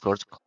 gördük.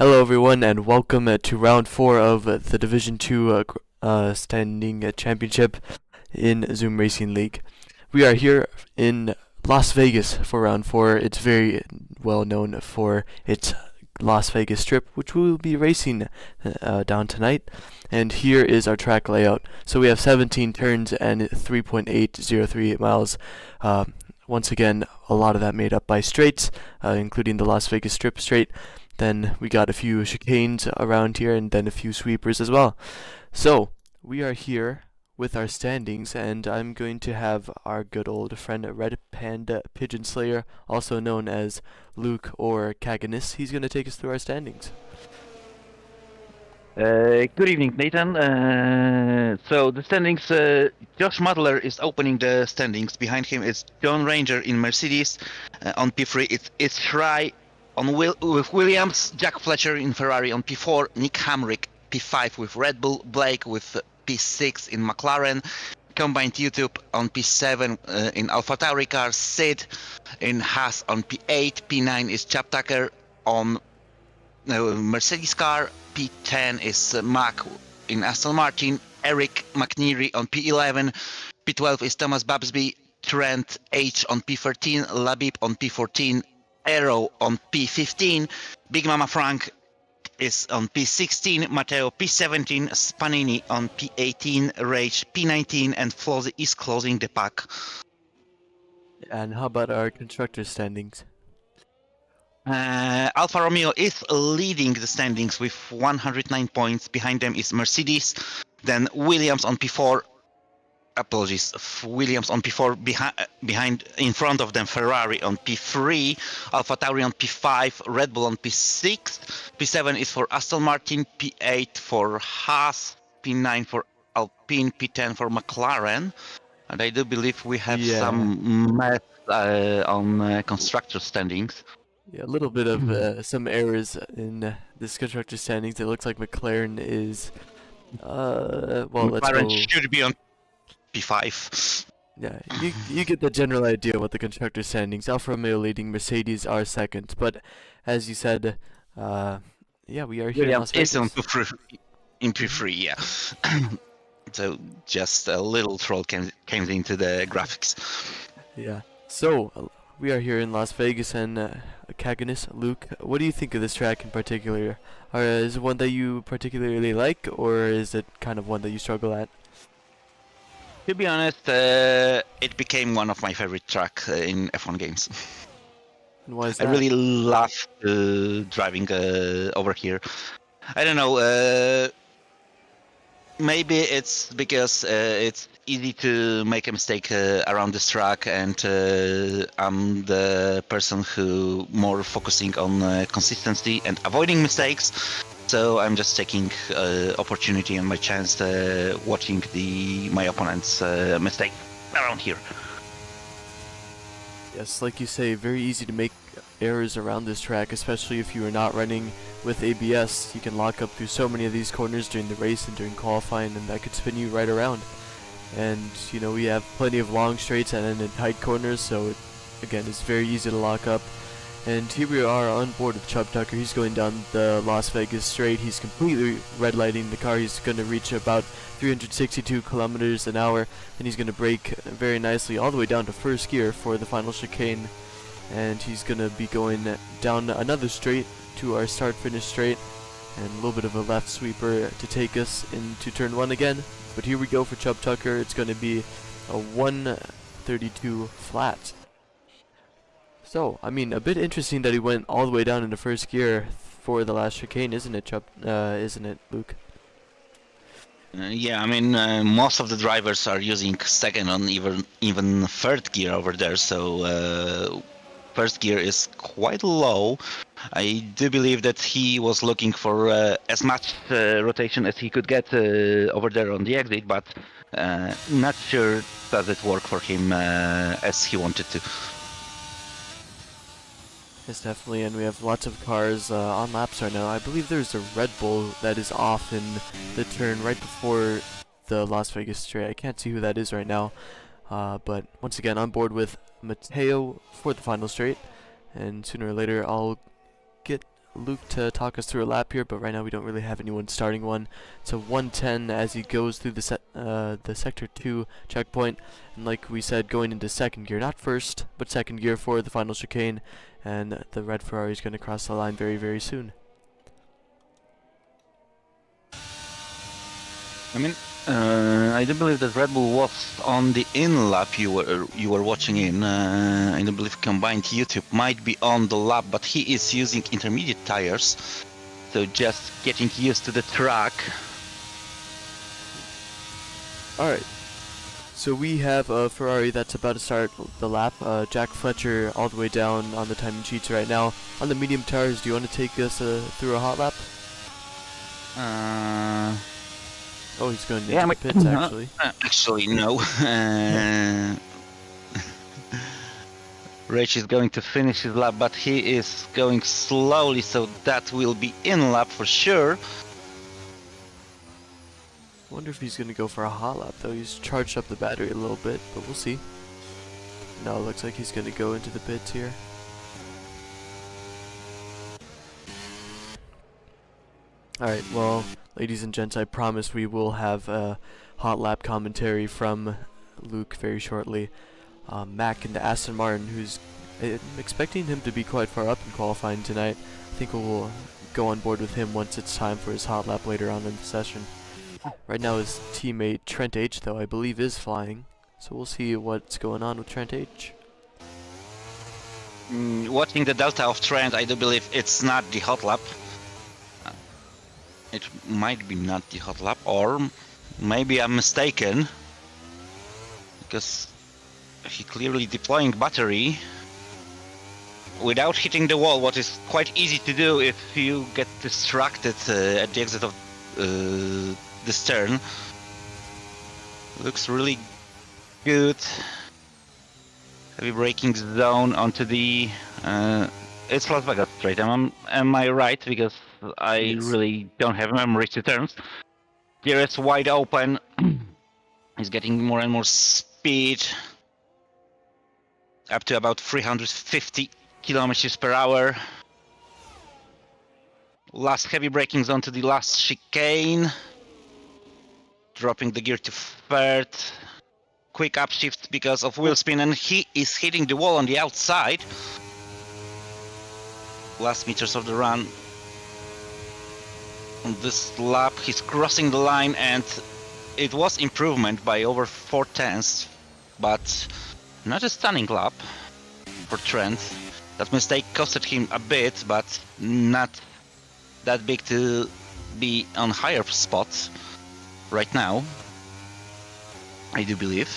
Hello everyone and welcome to round 4 of the Division 2 standing championship in Zoom Racing League. We are here in Las Vegas for round 4. It's very well known for its Las Vegas Strip, which we will be racing down tonight. And here is our track layout. So we have 17 turns and 3.803 miles. Once again, a lot of that made up by straights, including the Las Vegas Strip straight. Then we got a few chicanes around here and then a few sweepers as well. So we are here with our standings, and I'm going to have our good old friend Red Panda Pigeon Slayer, also known as Luke or Kaganis. He's going to take us through our standings. Good evening, Nathan. So the standings, Josh Muddler is opening the standings. Behind him is John Ranger in Mercedes. On P3 it's Shry with Williams, Jack Fletcher in Ferrari on P4, Nick Hamrick P5 with Red Bull, Blake with P6 in McLaren, Combined YouTube on P7 in AlphaTauri car, Sid in Haas on P8, P9 is Chap Tucker on Mercedes car, P10 is Mac in Aston Martin, Eric McNeary on P11, P12 is Thomas Babsby, Trent H on P13, Labib on P14, Arrow on P15, Big Mama Frank is on P16, Matteo P17, Spanini on P18, Rage P19, and Flozzy is closing the pack. And how about our constructor standings? Alfa Romeo is leading the standings with 109 points. Behind them is Mercedes, then Williams on P4. Williams on P4, behind, in front of them Ferrari on P3, AlphaTauri on P5, Red Bull on P6, P7 is for Aston Martin, P8 for Haas, P9 for Alpine, P10 for McLaren, and I do believe we have some mess on constructor standings. Yeah, a little bit of some errors in this constructor standings. It looks like McLaren is, McLaren should be on P5. Yeah, you get the general idea what the constructor standings. Alfa Romeo leading, Mercedes are second. But as you said, yeah, we are here in Las Vegas. In P3, yeah. So just a little troll came into the graphics. Yeah. So we are here in Las Vegas, and Kaganis, Luke, what do you think of this track in particular? Is it one that you particularly like, or is it kind of one that you struggle at? To be honest, it became one of my favorite tracks in F1 games. And why is that? I really love driving over here. I don't know, maybe it's because it's easy to make a mistake around this track, and I'm the person who more focusing on consistency and avoiding mistakes. So I'm just taking opportunity and my chance watching my opponent's mistake around here. Yes, like you say, very easy to make errors around this track, especially if you are not running with ABS. You can lock up through so many of these corners during the race and during qualifying, and that could spin you right around. And, you know, we have plenty of long straights and then in tight corners, so again, it's very easy to lock up. And here we are on board with Chub Tucker. He's going down the Las Vegas straight. He's completely red lighting the car. He's going to reach about 362 kilometers an hour, and he's going to brake very nicely all the way down to first gear for the final chicane. And he's going to be going down another straight to our start-finish straight, and a little bit of a left sweeper to take us into turn 1 again. But here we go for Chub Tucker. It's going to be a 132 flat. So, I mean, a bit interesting that he went all the way down into first gear for the last chicane, isn't it, isn't it, Luke? Yeah, I mean, most of the drivers are using second on even third gear over there, so first gear is quite low. I do believe that he was looking for as much rotation as he could get over there on the exit, but not sure does it work for him as he wanted to. Yes, definitely, and we have lots of cars on laps right now. I believe there's a Red Bull that is off in the turn right before the Las Vegas straight. I can't see who that is right now, but once again, on board with Matteo for the final straight, and sooner or later I'll get Luke to talk us through a lap here, but right now we don't really have anyone starting one. It's a 110 as he goes through the sector 2 checkpoint, and like we said, going into second gear, not first, but second gear for the final chicane, and the red Ferrari is going to cross the line very, very soon. I mean, I do believe that Red Bull was on the in lap you were watching in. I do believe combined YouTube might be on the lap, but he is using intermediate tires, so just getting used to the track. Alright, so we have a Ferrari that's about to start the lap. Jack Fletcher all the way down on the timing sheets right now. On the medium tires, do you want to take us through a hot lap? Oh, he's going into the pits, actually. Actually, no. Rach is going to finish his lap, but he is going slowly, so that will be in lap for sure. I wonder if he's going to go for a hot lap, though. He's charged up the battery a little bit, but we'll see. No, it looks like he's going to go into the pits here. Alright, well, ladies and gents, I promise we will have a hot lap commentary from Luke very shortly. Mac and Aston Martin, I'm expecting him to be quite far up in qualifying tonight. I think we'll go on board with him once it's time for his hot lap later on in the session. Right now his teammate Trent H, though, I believe is flying, so we'll see what's going on with Trent H. Watching the delta of Trent, I do believe it's not the hot lap. It might be not the hot lap, or maybe I'm mistaken, because he clearly deploying battery without hitting the wall, what is quite easy to do if you get distracted at the exit of this turn. Looks really good. Heavy braking zone onto the it's Las Vegas straight. Am I right? Because I really don't have memory to terms. Here it's wide open. He's getting more and more speed. Up to about 350 kilometers per hour. Last heavy braking zone to the last chicane. Dropping the gear to third. Quick upshift because of wheel spin, and he is hitting the wall on the outside. Last meters of the run. On this lap, he's crossing the line, and it was improvement by over 4 tenths, but not a stunning lap for Trent. That mistake costed him a bit, but not that big to be on higher spots right now, I do believe.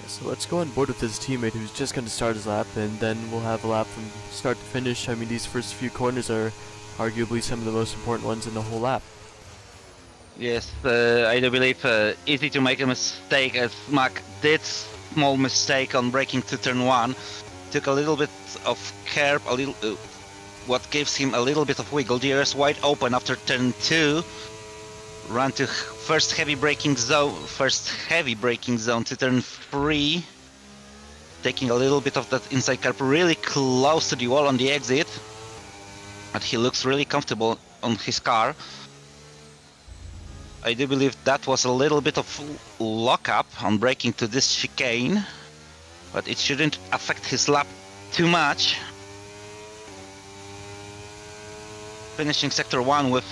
So let's go on board with his teammate who's just going to start his lap, and then we'll have a lap from start to finish. I mean, these first few corners are arguably some of the most important ones in the whole lap. Yes, I do believe easy to make a mistake, as Mac did small mistake on braking to turn 1. Took a little bit of curb, a little, what gives him a little bit of wiggle. DRS wide open after turn 2. Run to first heavy braking zone to turn 3. Taking a little bit of that inside curb really close to the wall on the exit. But he looks really comfortable on his car. I do believe that was a little bit of lockup on braking to this chicane, but it shouldn't affect his lap too much. Finishing sector 1 with,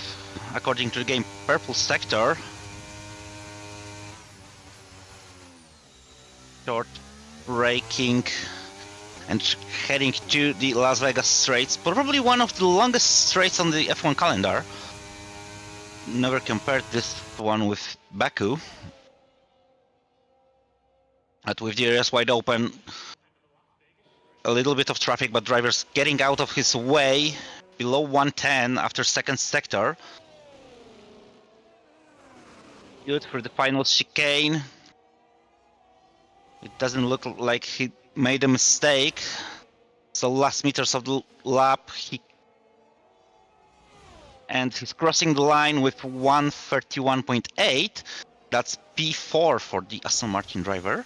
according to the game, purple sector. Short braking and heading to the Las Vegas straights. Probably one of the longest straights on the F1 calendar. Never compared this one with Baku. But with DRS wide open, a little bit of traffic, but drivers getting out of his way. Below 110 after second sector. Good for the final chicane. It doesn't look like he made a mistake. So last meters of the lap, and he's crossing the line with 131.8. That's P4 for the Aston Martin driver.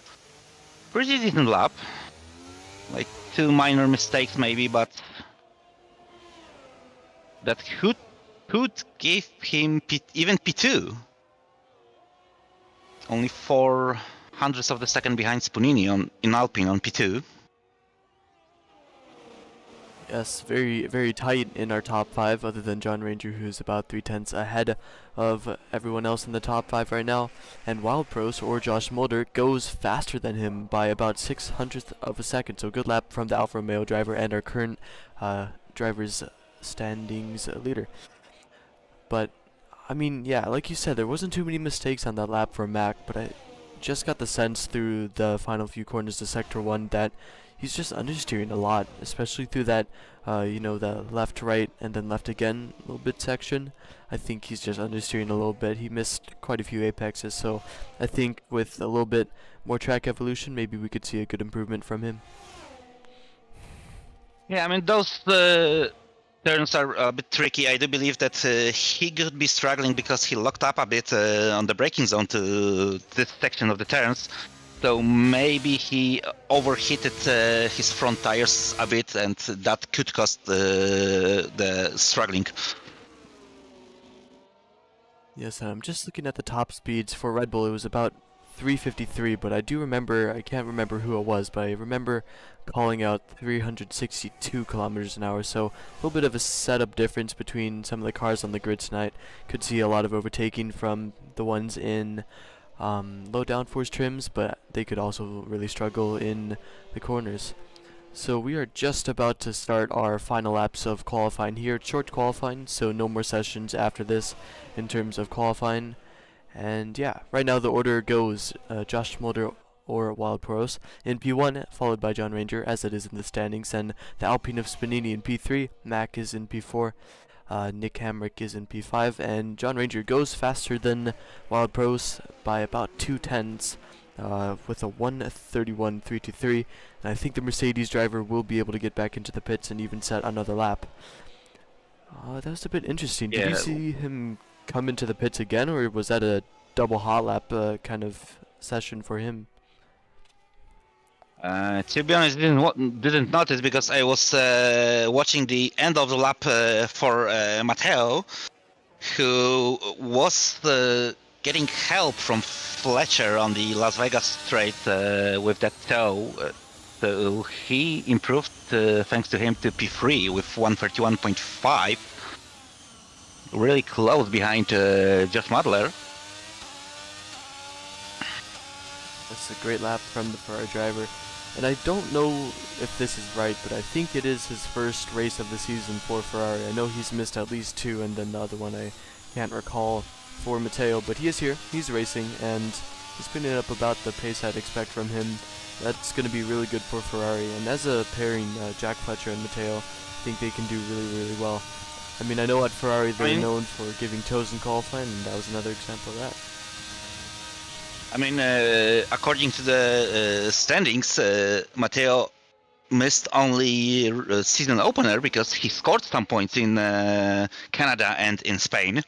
Pretty decent lap. Like 2 minor mistakes maybe, but that could give him even P2. Only 400ths of the second behind Spunini in Alpine on P2. Yes, very, very tight in our top 5, other than John Ranger, who's about 3/10 ahead of everyone else in the top 5 right now. And Wild Pros, or Josh Mulder, goes faster than him by about 600th of a second. So good lap from the Alfa Romeo driver and our current driver's standings leader. But, I mean, yeah, like you said, there wasn't too many mistakes on that lap for Mac, but I just got the sense through the final few corners to Sector 1 that he's just understeering a lot, especially through that, the left, right, and then left again little bit section. I think he's just understeering a little bit. He missed quite a few apexes, so I think with a little bit more track evolution, maybe we could see a good improvement from him. Yeah, I mean, those turns are a bit tricky. I do believe that he could be struggling because he locked up a bit on the braking zone to this section of the turns. So maybe he overheated his front tires a bit, and that could cost the struggling. Yes, and I'm just looking at the top speeds for Red Bull. It was about 353, but I do remember, I can't remember who it was, but I remember calling out 362 kilometers an hour, so a little bit of a setup difference between some of the cars on the grid tonight. Could see a lot of overtaking from the ones in low downforce trims, but they could also really struggle in the corners. So we are just about to start our final laps of qualifying here. Short qualifying, so no more sessions after this in terms of qualifying. And yeah, right now the order goes Josh Mulder or Wild Pros in P1, followed by John Ranger, as it is in the standings, and the Alpine of Spanini in P3, Mac is in P4, Nick Hamrick is in P5, and John Ranger goes faster than Wild Pros by about 2/10 with a 1:31.323, and I think the Mercedes driver will be able to get back into the pits and even set another lap. That was a bit interesting. Did you see him come into the pits again, or was that a double hot lap kind of session for him? To be honest, didn't notice because I was watching the end of the lap for Matteo, who was getting help from Fletcher on the Las Vegas straight with that toe. So he improved thanks to him to P3 with 131.5. Really close behind Josh Madler. That's a great lap from the Ferrari driver. And I don't know if this is right, but I think it is his first race of the season for Ferrari. I know he's missed at least 2, and then the other one I can't recall for Matteo, but he is here, he's racing, and he's putting it up about the pace I'd expect from him. That's going to be really good for Ferrari, and as a pairing, Jack Fletcher and Matteo, I think they can do really, really well. I mean, I know at Ferrari they're known for giving toes in qualifying, and that was another example of that. I mean, according to the standings, Matteo missed only season opener because he scored some points in Canada and in Spain.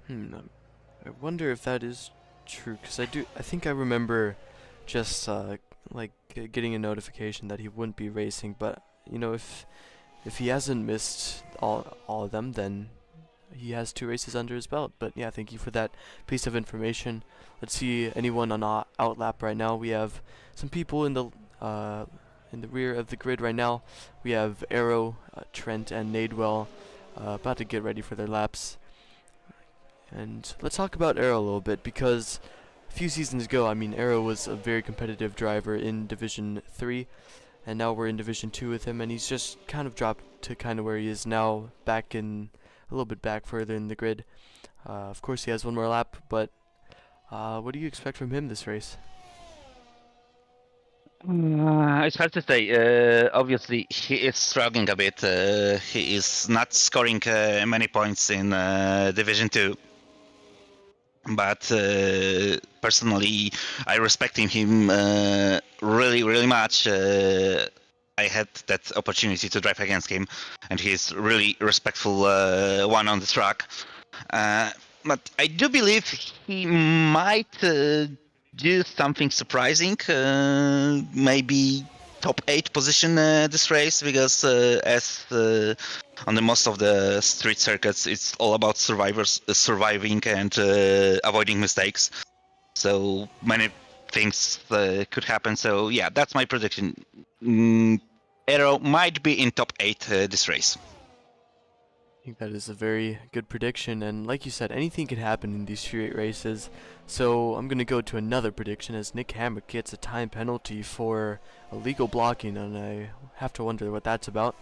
I wonder if that is true, because I think I remember just getting a notification that he wouldn't be racing, but you know, if he hasn't missed all of them, then he has 2 races under his belt. But yeah, thank you for that piece of information. Let's see anyone on outlap right now. We have some people in the rear of the grid right now. We have Arrow, Trent, and Nadewell about to get ready for their laps. And let's talk about Arrow a little bit, because a few seasons ago, I mean, Arrow was a very competitive driver in Division 3, and now we're in Division 2 with him, and he's just kind of dropped to kind of where he is now, back in a little bit back further in the grid. Of course, he has one more lap, but what do you expect from him this race? It's hard to say. Obviously, he is struggling a bit. He is not scoring many points in Division 2. But personally, I respect him really, really much. I had that opportunity to drive against him, and he's really respectful one on the track. But I do believe he might do something surprising, maybe top 8 position this race, because as on the most of the street circuits, it's all about surviving and avoiding mistakes. So many things could happen. So yeah, that's my prediction. Arrow might be in top 8 this race. I think that is a very good prediction, and like you said, anything could happen in these straight races. So I'm going to go to another prediction as Nick Hamrick gets a time penalty for illegal blocking, and I have to wonder what that's about.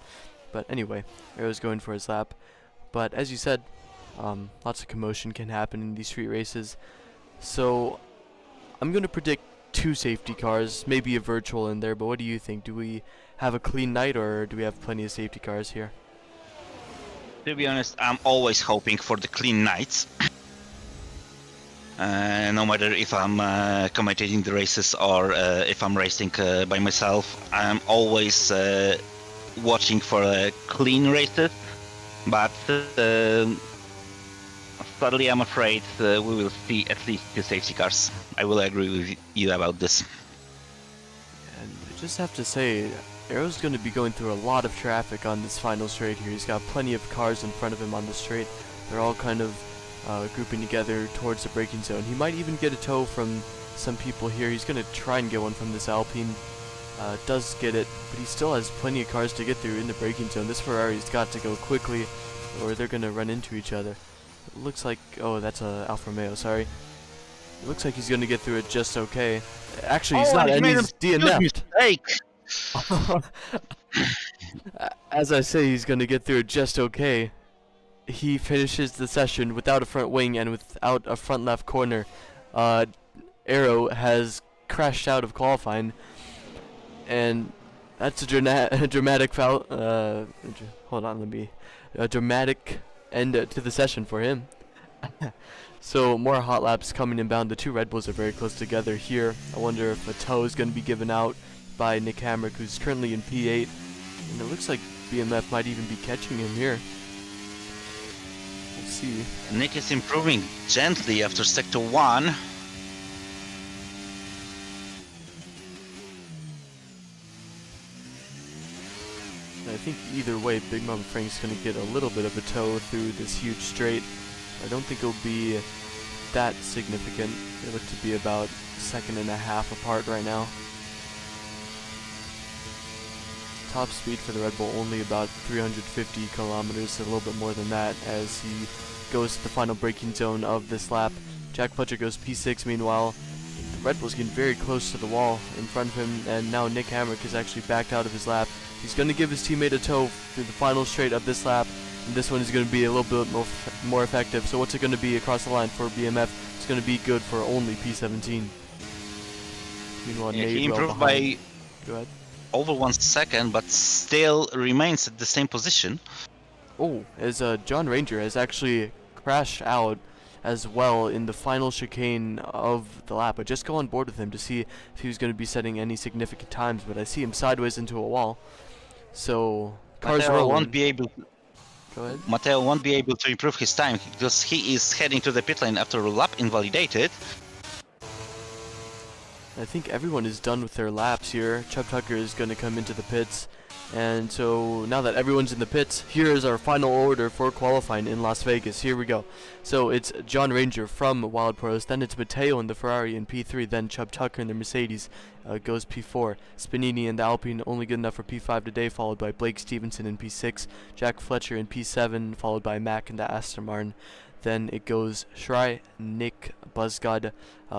But anyway, Arrow's going for his lap. But as you said, lots of commotion can happen in these street races. So I'm going to predict 2 safety cars, maybe a virtual in there, but what do you think? Do we have a clean night, or do we have plenty of safety cars here? To be honest, I'm always hoping for the clean nights. No matter if I'm commentating the races or if I'm racing by myself, I'm always watching for clean races. But sadly, I'm afraid we will see at least 2 safety cars. I will agree with you about this. And I just have to say, Arrow's going to be going through a lot of traffic on this final straight here. He's got plenty of cars in front of him on the straight. They're all kind of grouping together towards the braking zone. He might even get a tow from some people here. He's going to try and get one from this Alpine. Does get it, but he still has plenty of cars to get through in the braking zone. This Ferrari's got to go quickly, or they're going to run into each other. It looks like, oh, that's a Alfa Romeo, sorry. It looks like he's going to get through it just okay. Actually, he's not, and he's DNF'd. As I say, he's going to get through it just okay. He finishes the session without a front wing and without a front left corner. Arrow has crashed out of qualifying, and that's a dramatic foul. Hold on, a dramatic end to the session for him. So more hot laps coming inbound. The 2 Red Bulls are very close together here. I wonder if a tow is going to be given out by Nick Hamrick, who's currently in P8, and it looks like BMF might even be catching him here. We'll see. Nick is improving gently after sector 1. I think either way, Big Mama Frank's going to get a little bit of a tow through this huge straight. I don't think it'll be that significant. They look to be about a second and a half apart right now. Top speed for the Red Bull only about 350 kilometers, a little bit more than that as he goes to the final braking zone of this lap. Jack Fletcher goes P6 meanwhile. The Red Bull's getting very close to the wall in front of him, and now Nick Hamrick is actually backed out of his lap. He's going to give his teammate a tow through the final straight of this lap, and this one is going to be a little bit more effective. So what's it going to be across the line for BMF? It's going to be good for only P17. Meanwhile, Yeah, Nate he improved by... Go ahead. over 1 second, but still remains at the same position. Oh, as John Ranger has actually crashed out as well in the final chicane of the lap. I just go on board with him to see if he was going to be setting any significant times, but I see him sideways into a wall. So cars Matteo rolling. won't be able. Go ahead. Matteo won't be able to improve his time because he is heading to the pit lane after a lap invalidated. I think everyone is done with their laps here. Chubb Tucker is going to come into the pits. And so now that everyone's in the pits, here is our final order for qualifying in Las Vegas. Here we go. So it's John Ranger from Wild Pros, then it's Matteo in the Ferrari in P3, then Chubb Tucker in the Mercedes goes P4. Spinini in the Alpine only good enough for P5 today, followed by Blake Stevenson in P6, Jack Fletcher in P7, followed by Mack in the Aston Martin. Then it goes Shry, Nick, Buzzgod,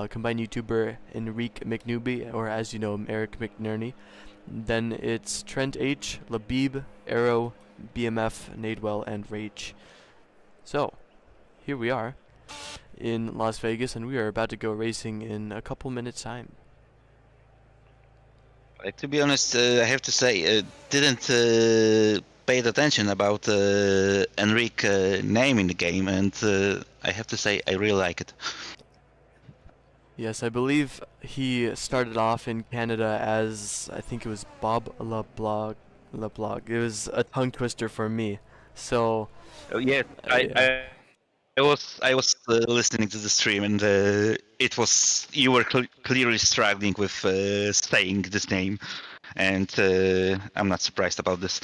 combined YouTuber Enrique McNewby, or as you know him, Eric McNerney. Then it's Trent H, Labib, Arrow, BMF, Nadewell, and Rage. So, here we are in Las Vegas, and we are about to go racing in a couple minutes' time. To be honest, I have to say, didn't paid attention about Enrique name in the game, and I have to say I really like it. Yes, I believe he started off in Canada as, I think it was Bob LeBlog. It was a tongue twister for me. So, yes, yeah. I was listening to the stream, and it was you were clearly struggling with saying this name, and I'm not surprised about this.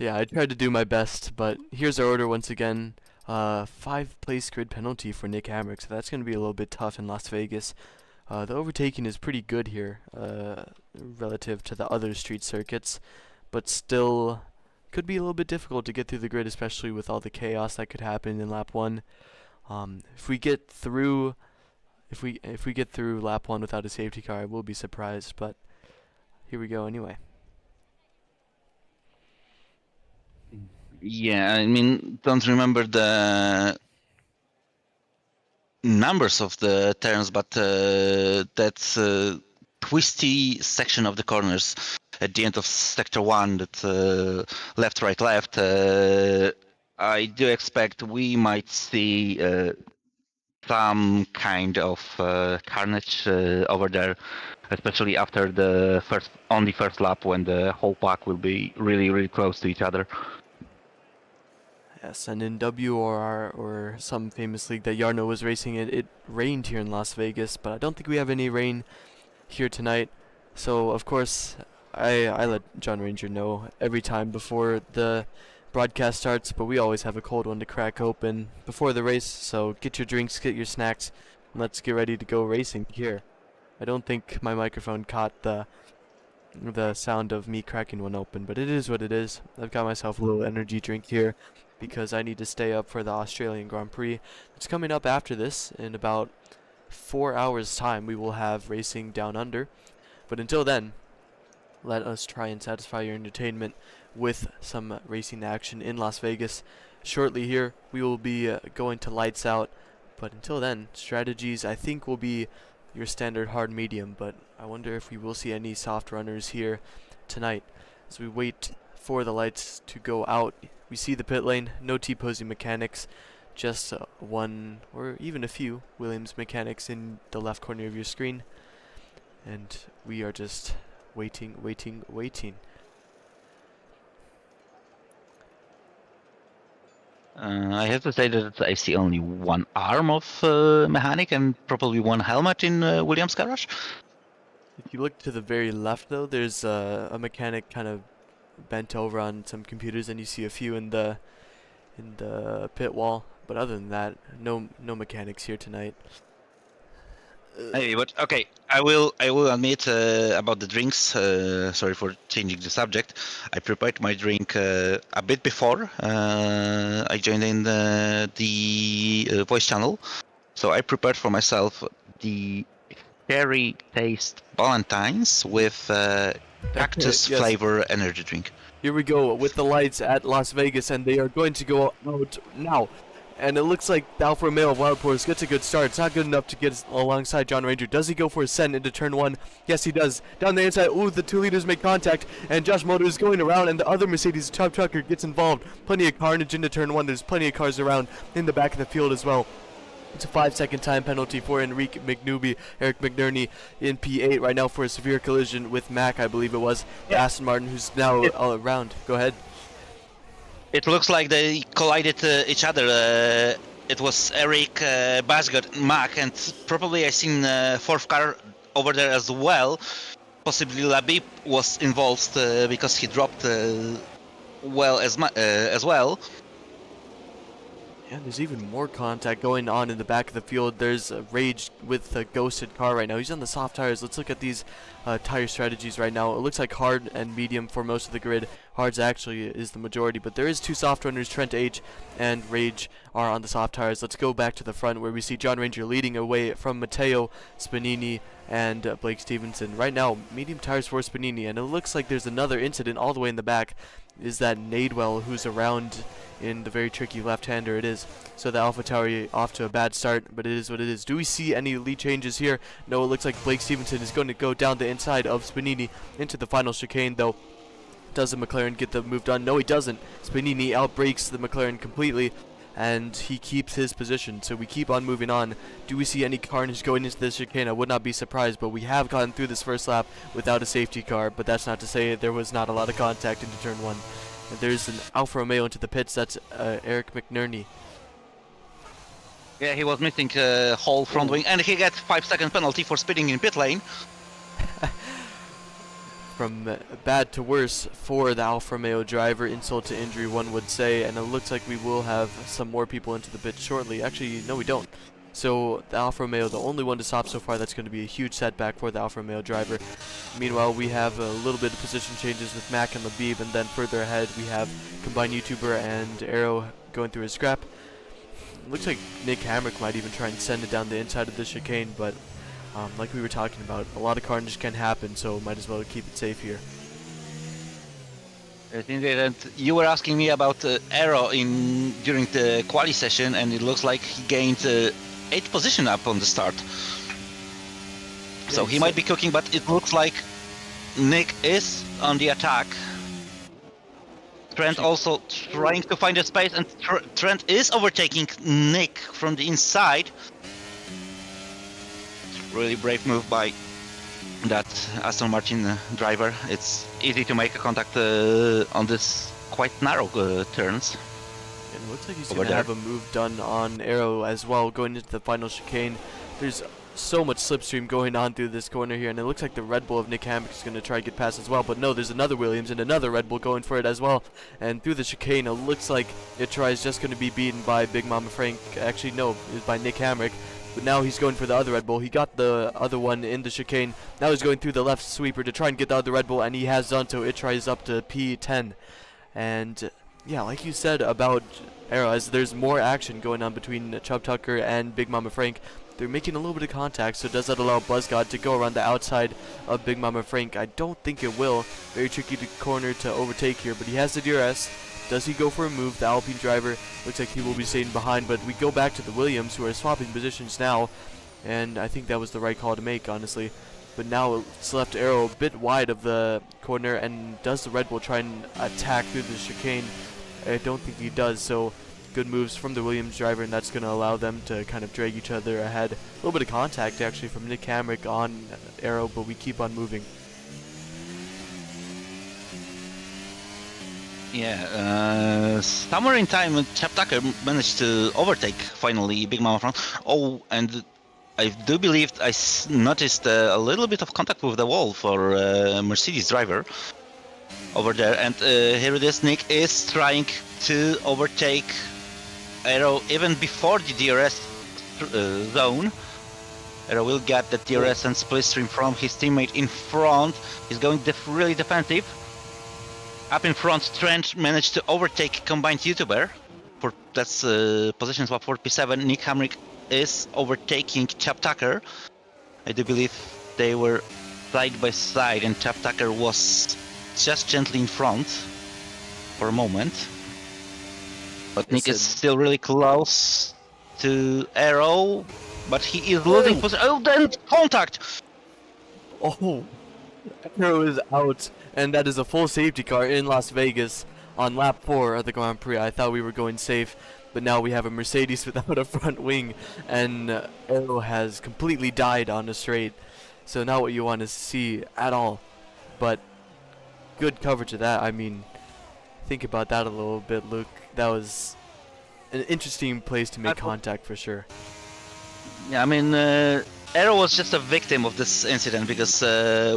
Yeah, I tried to do my best, but here's our order once again. 5 place grid penalty for Nick Hamrick, so that's going to be a little bit tough in Las Vegas. The overtaking is pretty good here, relative to the other street circuits, but still could be a little bit difficult to get through the grid, especially with all the chaos that could happen in lap 1. If we get through lap 1 without a safety car, I will be surprised, but here we go anyway. Yeah, I mean, don't remember the numbers of the turns, but that twisty section of the corners at the end of sector 1, that left, right, left, I do expect we might see some kind of carnage over there, especially after the first lap, when the whole pack will be really, really close to each other. Yes, and in WRR, or some famous league that Yarno was racing in, it rained here in Las Vegas, but I don't think we have any rain here tonight. So, of course, I let John Ranger know every time before the broadcast starts, but we always have a cold one to crack open before the race, so get your drinks, get your snacks, and let's get ready to go racing here. I don't think my microphone caught the sound of me cracking one open, but it is what it is. I've got myself a little energy drink here because I need to stay up for the Australian Grand Prix. It's coming up after this. In about 4 hours time we will have racing down under, but until then, let us try and satisfy your entertainment with some racing action in Las Vegas. Shortly here we will be going to lights out, but until then, strategies I think will be your standard hard medium, but I wonder if we will see any soft runners here tonight. As we wait for the lights to go out, we see the pit lane, no T-posing mechanics, just one or even a few Williams mechanics in the left corner of your screen, and we are just waiting. I have to say that I see only one arm of mechanic and probably one helmet in Williams' garage. If you look to the very left, though, there's a mechanic kind of bent over on some computers, and you see a few in the pit wall. But other than that, no mechanics here tonight. Hey, but okay, I will admit about the drinks. Sorry for changing the subject. I prepared my drink a bit before I joined in the voice channel, so I prepared for myself the cherry taste Valentine's with cactus Yes. flavor energy drink. Here we go with the lights at Las Vegas, and they are going to go out now. And it looks like the Alfa Romeo of Wildpors gets a good start. It's not good enough to get alongside John Ranger. Does he go for a send into turn 1? Yes, he does. Down the inside, ooh, the 2 leaders make contact, and Josh Motor is going around, and the other Mercedes top trucker gets involved. Plenty of carnage into turn 1. There's plenty of cars around in the back of the field as well. It's a 5-second time penalty for Enrique McNewby, Eric McNerney in P8 right now for a severe collision with Mac, I believe it was. Yeah. Aston Martin, who's now all around. Go ahead. It looks like they collided each other. It was Eric, Basgott, Mac, and probably I seen fourth car over there as well. Possibly Labib was involved because he dropped well as well. Yeah, there's even more contact going on in the back of the field. There's a Rage with a ghosted car right now. He's on the soft tires. Let's look at these tire strategies right now. It looks like hard and medium for most of the grid. Hard's actually is the majority, but there is 2 soft runners. Trent H and Rage are on the soft tires. Let's go back to the front where we see John Ranger leading away from Matteo Spanini and Blake Stevenson. Right now, medium tires for Spanini, and it looks like there's another incident all the way in the back. Is that Nadewell, who's around in the very tricky left-hander it is. So the AlphaTauri off to a bad start, but it is what it is. Do we see any lead changes here? No, it looks like Blake Stevenson is going to go down the inside of Spanini into the final chicane, though. Does the McLaren get the move done? No, he doesn't. Spanini outbrakes the McLaren completely, and he keeps his position. So we keep on moving on. Do we see any carnage going into this chicane? I would not be surprised, but we have gotten through this first lap without a safety car, but that's not to say there was not a lot of contact into turn 1. And there's an Alfa Romeo into the pits. That's Eric McNerney. Yeah, he was missing whole front wing, and he gets 5-second penalty for speeding in pit lane. from bad to worse for the Alfa Romeo driver, insult to injury one would say, and it looks like we will have some more people into the pit shortly. Actually, no we don't. So the Alfa Romeo, the only one to stop so far, that's going to be a huge setback for the Alfa Romeo driver. Meanwhile, we have a little bit of position changes with Mac and Labib, and then further ahead we have Combined YouTuber and Arrow going through his scrap. Looks like Nick Hamrick might even try and send it down the inside of the chicane, but like we were talking about, a lot of carnage can happen, so might as well keep it safe here. And you were asking me about Arrow during the quali session, and it looks like he gained 8th position up on the start. So he might be cooking, but it looks like Nick is on the attack. Trent also trying to find a space, and Trent is overtaking Nick from the inside. Really brave move by that Aston Martin driver. It's easy to make a contact on this quite narrow turns. And it looks like he's going to have a move done on Arrow as well, going into the final chicane. There's so much slipstream going on through this corner here, and it looks like the Red Bull of Nick Hamrick is going to try to get past as well, but no, there's another Williams and another Red Bull going for it as well, and through the chicane it looks like it tries just going to be beaten by Big Mama Frank. Actually no, it was by Nick Hamrick, but now he's going for the other Red Bull. He got the other one in the chicane, now he's going through the left sweeper to try and get the other Red Bull, and he has done so. It tries up to P10, and yeah, like you said about Arrow, as there's more action going on between Chubb Tucker and Big Mama Frank. They're making a little bit of contact, so does that allow BuzzGod to go around the outside of Big Mama Frank? I don't think it will. Very tricky to corner to overtake here, but he has the DRS. Does he go for a move? The Alpine driver looks like he will be staying behind, but we go back to the Williams, who are swapping positions now, and I think that was the right call to make, honestly. But now it's left Arrow a bit wide of the corner, and does the Red Bull try and attack through the chicane? I don't think he does, so good moves from the Williams driver, and that's going to allow them to kind of drag each other ahead. A little bit of contact actually from Nick Hamrick on Arrow, but we keep on moving. Yeah, somewhere in time, Chubb Tucker managed to overtake finally Big Mama Frank. Oh, and I do believe I noticed a little bit of contact with the wall for Mercedes driver over there, and here it is. Nick is trying to overtake Arrow even before the DRS zone. Arrow will get the DRS and splitstream from his teammate in front. He's going really defensive. Up in front, Trent managed to overtake Combined YouTuber. That's position swap for P7. Nick Hamrick is overtaking Chubb Tucker. I do believe they were side by side, and Chubb Tucker was just gently in front for a moment. But Nick is still really close to Arrow, but he is losing position. Oh, then contact! Oh, Arrow is out, and that is a full safety car in Las Vegas on lap 4 of the Grand Prix. I thought we were going safe, but now we have a Mercedes without a front wing, and Arrow has completely died on the straight. So not what you want to see at all, but good coverage of that. I mean, think about that a little bit, Luke. That was an interesting place to make contact for sure. Yeah, I mean, Arrow was just a victim of this incident because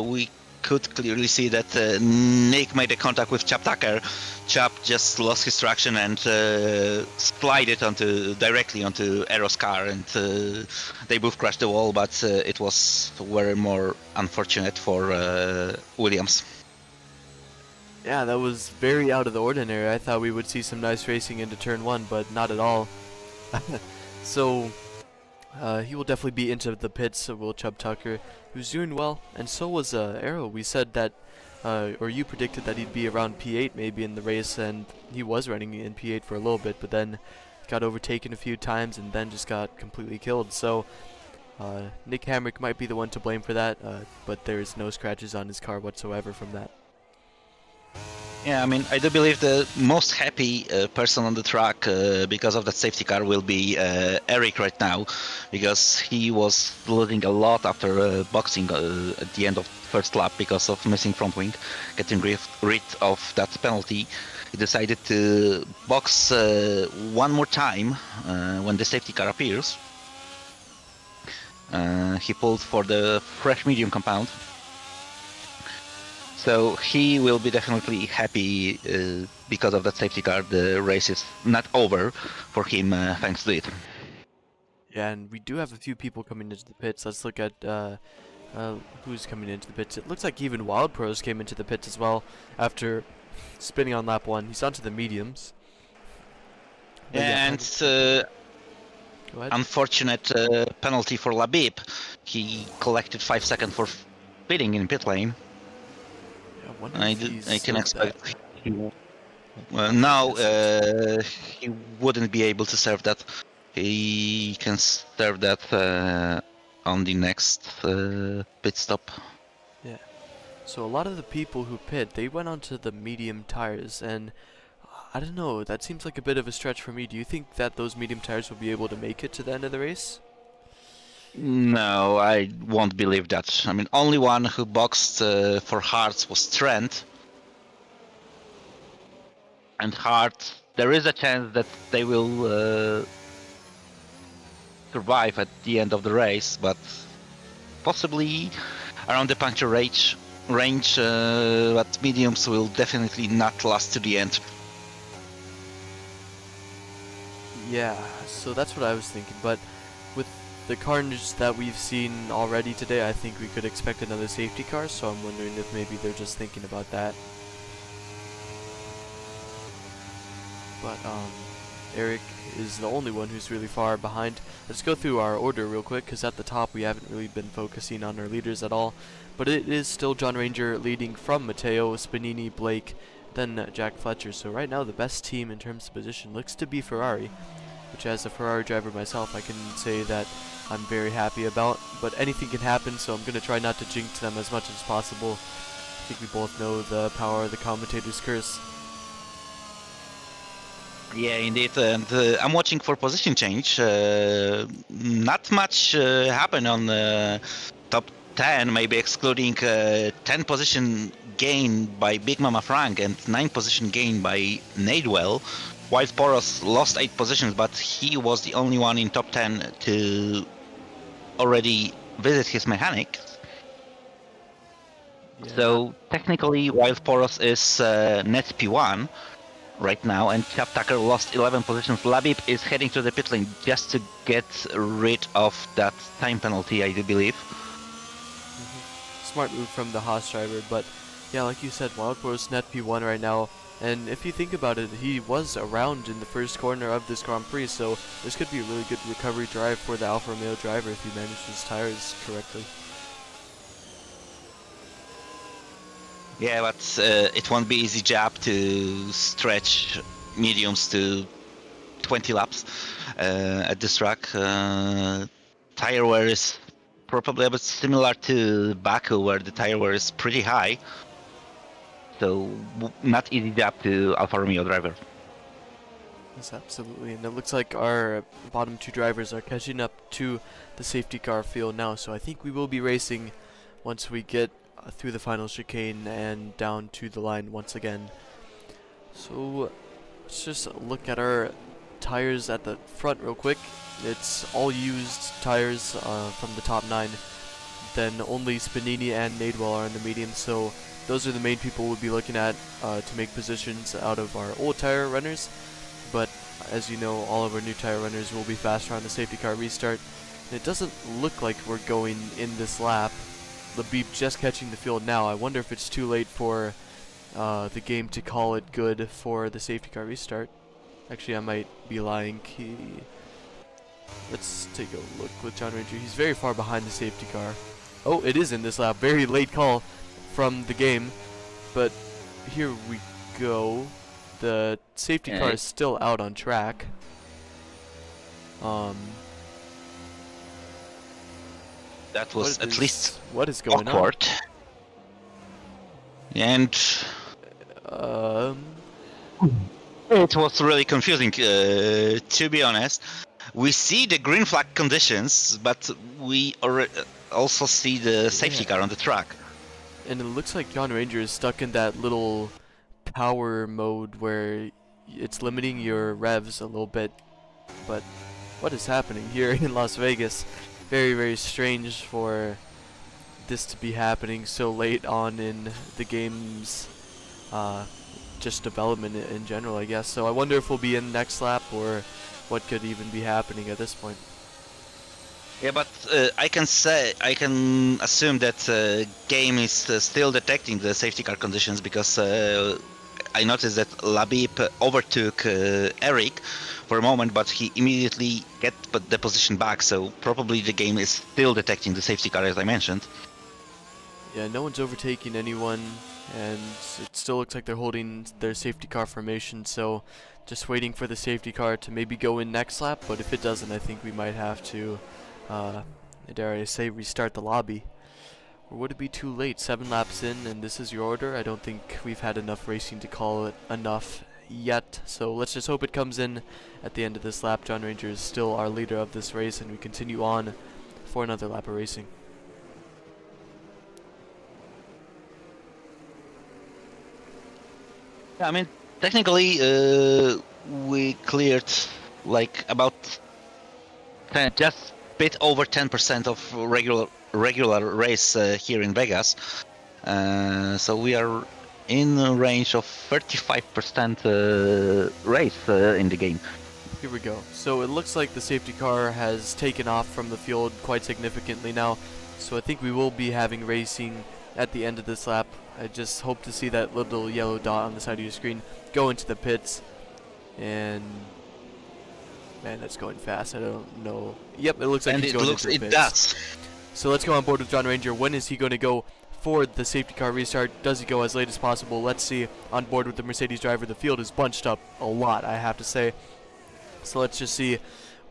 we could clearly see that Nick made a contact with Chubb Tucker. Chubb just lost his traction and slided directly onto Arrow's car, and they both crashed the wall, but it was very more unfortunate for Williams. Yeah, that was very out of the ordinary. I thought we would see some nice racing into turn 1, but not at all. So he will definitely be into the pits, so will Chubb Tucker, who's doing well, and so was Arrow. We said that, or you predicted that he'd be around P8 maybe in the race, and he was running in P8 for a little bit, but then got overtaken a few times and then just got completely killed. So Nick Hamrick might be the one to blame for that, but there's no scratches on his car whatsoever from that. Yeah, I mean, I do believe the most happy person on the track because of that safety car will be Eric right now, because he was losing a lot after boxing at the end of first lap because of missing front wing, getting rid of that penalty. He decided to box one more time when the safety car appears. He pulled for the fresh medium compound. So he will be definitely happy because of that safety car. The race is not over for him thanks to it. Yeah, and we do have a few people coming into the pits. Let's look at who's coming into the pits. It looks like even Wild Pros came into the pits as well after spinning on lap 1. He's onto the mediums. But yeah, And go ahead. unfortunate penalty for Labib. He collected 5 seconds for pitting in pit lane. Yeah, I wonder I if he can served expect. that. No, he wouldn't be able to serve that. He can serve that on the next pit stop. Yeah. So a lot of the people who pit, they went onto the medium tires, and I don't know, that seems like a bit of a stretch for me. Do you think that those medium tires will be able to make it to the end of the race? No, I won't believe that. I mean, only one who boxed for Hearts was Trent. And Hearts, there is a chance that they will survive at the end of the race, but possibly around the puncture range, but mediums will definitely not last to the end. Yeah, so that's what I was thinking, but with the carnage that we've seen already today, I think we could expect another safety car, so I'm wondering if maybe they're just thinking about that. But Eric is the only one who's really far behind. Let's go through our order real quick, because at the top we haven't really been focusing on our leaders at all. But it is still John Ranger leading from Matteo, Spanini, Blake, then Jack Fletcher. So right now the best team in terms of position looks to be Ferrari, which as a Ferrari driver myself I can say that I'm very happy about. But anything can happen, so I'm going to try not to jinx them as much as possible. I think we both know the power of the commentator's curse. Yeah, indeed, and I'm watching for position change. Not much happened on top 10, maybe excluding 10 position gain by Big Mama Frank and 9 position gain by Nadewell. While Poros lost 8 positions, but he was the only one in top 10 to already visit his mechanic. Yeah, So technically, Wild Poros is net P1 right now, and Chap Tucker lost 11 positions. Labib is heading to the pit lane just to get rid of that time penalty, I do believe. Smart move from the Haas driver, but yeah, like you said, Wild Boar's net P1 right now, and if you think about it, he was around in the first corner of this Grand Prix, so this could be a really good recovery drive for the Alfa Romeo driver if he manages his tires correctly. Yeah, but it won't be easy job to stretch mediums to 20 laps at this track. Tire wear is probably a bit similar to Baku, where the tire wear is pretty high. So not easy job to Alfa Romeo driver. Yes, absolutely, and it looks like our bottom 2 drivers are catching up to the safety car field now, so I think we will be racing once we get through the final chicane and down to the line once again. So let's just look at our tires at the front real quick. It's all used tires from the top 9. Then only Spanini and Nadewell are in the medium, so those are the main people we'll be looking at to make positions out of our old tire runners. But as you know, all of our new tire runners will be faster on the safety car restart. And it doesn't look like we're going in this lap. Labib just catching the field now. I wonder if it's too late for the game to call it good for the safety car restart. Actually, I might be lying. Let's take a look with John Ranger. He's very far behind the safety car. Oh, it is in this lap. Very late call from the game. But here we go. The safety car is still out on track. That was at least what is going awkward. And it was really confusing, to be honest. We see the green flag conditions, but we also see the safety car on the track. And it looks like John Ranger is stuck in that little power mode where it's limiting your revs a little bit. But what is happening here in Las Vegas? Very, very strange for this to be happening so late on in the game's just development in general, I guess. So I wonder if we'll be in next lap or what could even be happening at this point. Yeah, but I can assume that game is still detecting the safety car conditions, because I noticed that Labib overtook Eric for a moment, but he immediately get the position back. So probably the game is still detecting the safety car, as I mentioned. Yeah, no one's overtaking anyone, and it still looks like they're holding their safety car formation, so just waiting for the safety car to maybe go in next lap. But if it doesn't, I think we might have to dare I say, restart the lobby. Or would it be too late? 7 laps in and this is your order? I don't think we've had enough racing to call it enough yet. So let's just hope it comes in at the end of this lap. John Ranger is still our leader of this race, and we continue on for another lap of racing. Yeah, I mean, technically, we cleared like about just bit over 10% of regular race here in Vegas, so we are in a range of 35% race in the game. Here we go. So it looks like the safety car has taken off from the field quite significantly now, so I think we will be having racing at the end of this lap. I just hope to see that little yellow dot on the side of your screen go into the pits, and man, that's going fast. I don't know. Yep, it looks like he's going into the pits. It does. So let's go on board with John Ranger. When is he going to go for the safety car restart? Does he go as late as possible? Let's see. On board with the Mercedes driver. The field is bunched up a lot, I have to say. So let's just see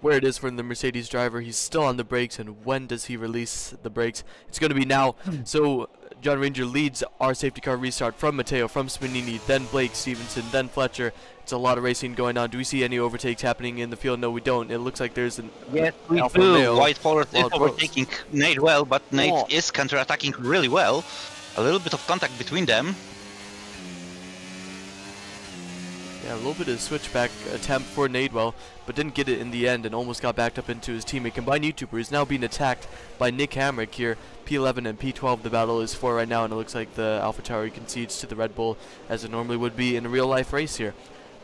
where it is from the Mercedes driver. He's still on the brakes, and when does he release the brakes? It's going to be now. So John Ranger leads our safety car restart from Matteo, from Spanini, then Blake Stevenson, then Fletcher. It's a lot of racing going on. Do we see any overtakes happening in the field? No, we don't. It looks like there's an yes, we Alfa do. Romeo White Forest is overtaking Nate well, but Nate is counter-attacking really well. A little bit of contact between them. Yeah, a little bit of switchback attempt for Nadewell, but didn't get it in the end and almost got backed up into his teammate. Combined YouTuber is now being attacked by Nick Hamrick here. P11 and P12 the battle is for right now, and it looks like the AlphaTauri concedes to the Red Bull as it normally would be in a real-life race here.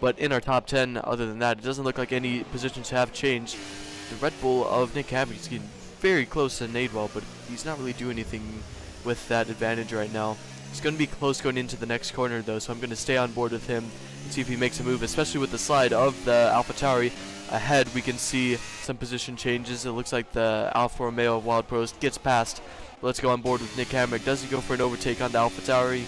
But in our top 10, other than that, it doesn't look like any positions have changed. The Red Bull of Nick Hamrick is getting very close to Nadewell, but he's not really doing anything with that advantage right now. It's going to be close going into the next corner, though, so I'm going to stay on board with him and see if he makes a move, especially with the slide of the AlphaTauri. Ahead, we can see some position changes. It looks like the Alfa Romeo of Wild Pros gets past. Let's go on board with Nick Hamrick. Does he go for an overtake on the AlphaTauri?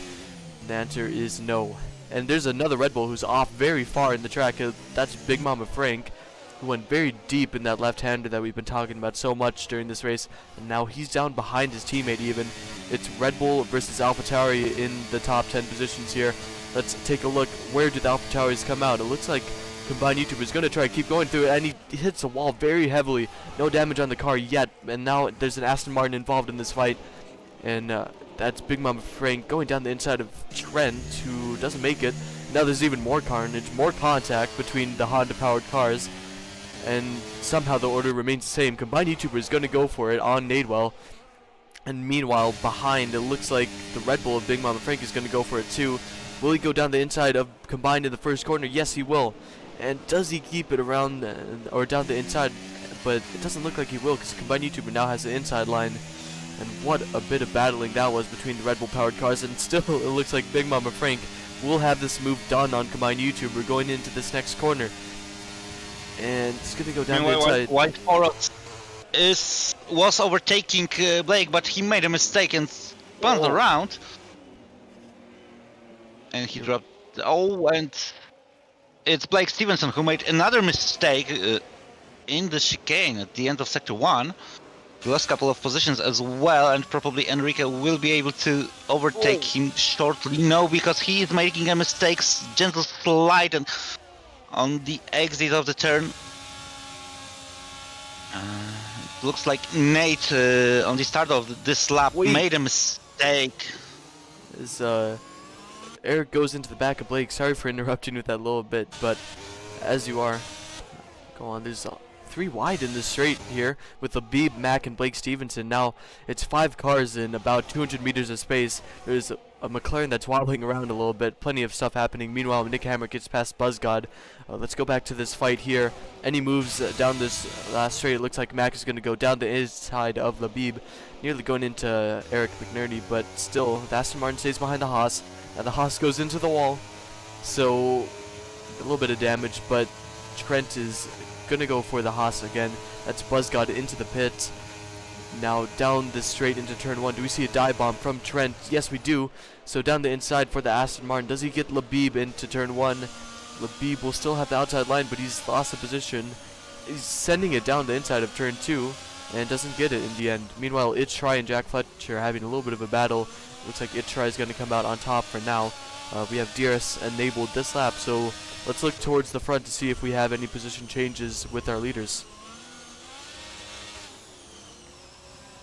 The answer is no. And there's another Red Bull who's off very far in the track. That's Big Mama Frank, who went very deep in that left-hander that we've been talking about so much during this race. And now he's down behind his teammate even. It's Red Bull versus AlphaTauri in the top 10 positions here. Let's take a look. Where did the AlphaTauris come out? It looks like Combined YouTuber is going to try to keep going through it, and he hits the wall very heavily. No damage on the car yet, and now there's an Aston Martin involved in this fight. And that's Big Mama Frank going down the inside of Trent, who doesn't make it. Now there's even more carnage, more contact between the Honda-powered cars, and somehow the order remains the same. Combined YouTuber is going to go for it on Nadewell, and meanwhile, behind, it looks like the Red Bull of Big Mama Frank is going to go for it too. Will he go down the inside of Combined in the first corner? Yes, he will. And does he keep it around or down the inside? But it doesn't look like he will, because Combined YouTuber now has the inside line. And what a bit of battling that was between the Red Bull powered cars. And still, it looks like Big Mama Frank will have this move done on Combined YouTuber going into this next corner. And it's going to go down the inside. White Forest was overtaking Blake, but he made a mistake and spun around. And he dropped. And it's Blake Stevenson who made another mistake in the chicane at the end of Sector 1. He lost a couple of positions as well, and probably Enrique will be able to overtake him shortly. No, because he is making a mistake, gentle slide and on the exit of the turn. It looks like Nate on the start of this lap made a mistake. Eric goes into the back of Blake. Sorry for interrupting with that little bit, but as you are, go on. There's three wide in the straight here with Labib, Mack, and Blake Stevenson. Now it's 5 cars in about 200 meters of space. There's a McLaren that's wobbling around a little bit. Plenty of stuff happening. Meanwhile, Nick Hammer gets past BuzzGod. Let's go back to this fight here. Any moves down this last straight? It looks like Mack is going to go down the inside of Labib, nearly going into Eric McNerney, but still, the Aston Martin stays behind the Haas, and the Haas goes into the wall. So, a little bit of damage, but Trent is going to go for the Haas again. That's BuzzGod into the pit. Now down the straight into turn 1. Do we see a dive bomb from Trent? Yes, we do. So down the inside for the Aston Martin. Does he get Labib into turn 1? Labib will still have the outside line, but he's lost the position. He's sending it down the inside of turn 2 and doesn't get it in the end. Meanwhile, Itchry and Jack Fletcher are having a little bit of a battle. Looks like Itchry is going to come out on top for now. We have DRS enabled this lap, so let's look towards the front to see if we have any position changes with our leaders.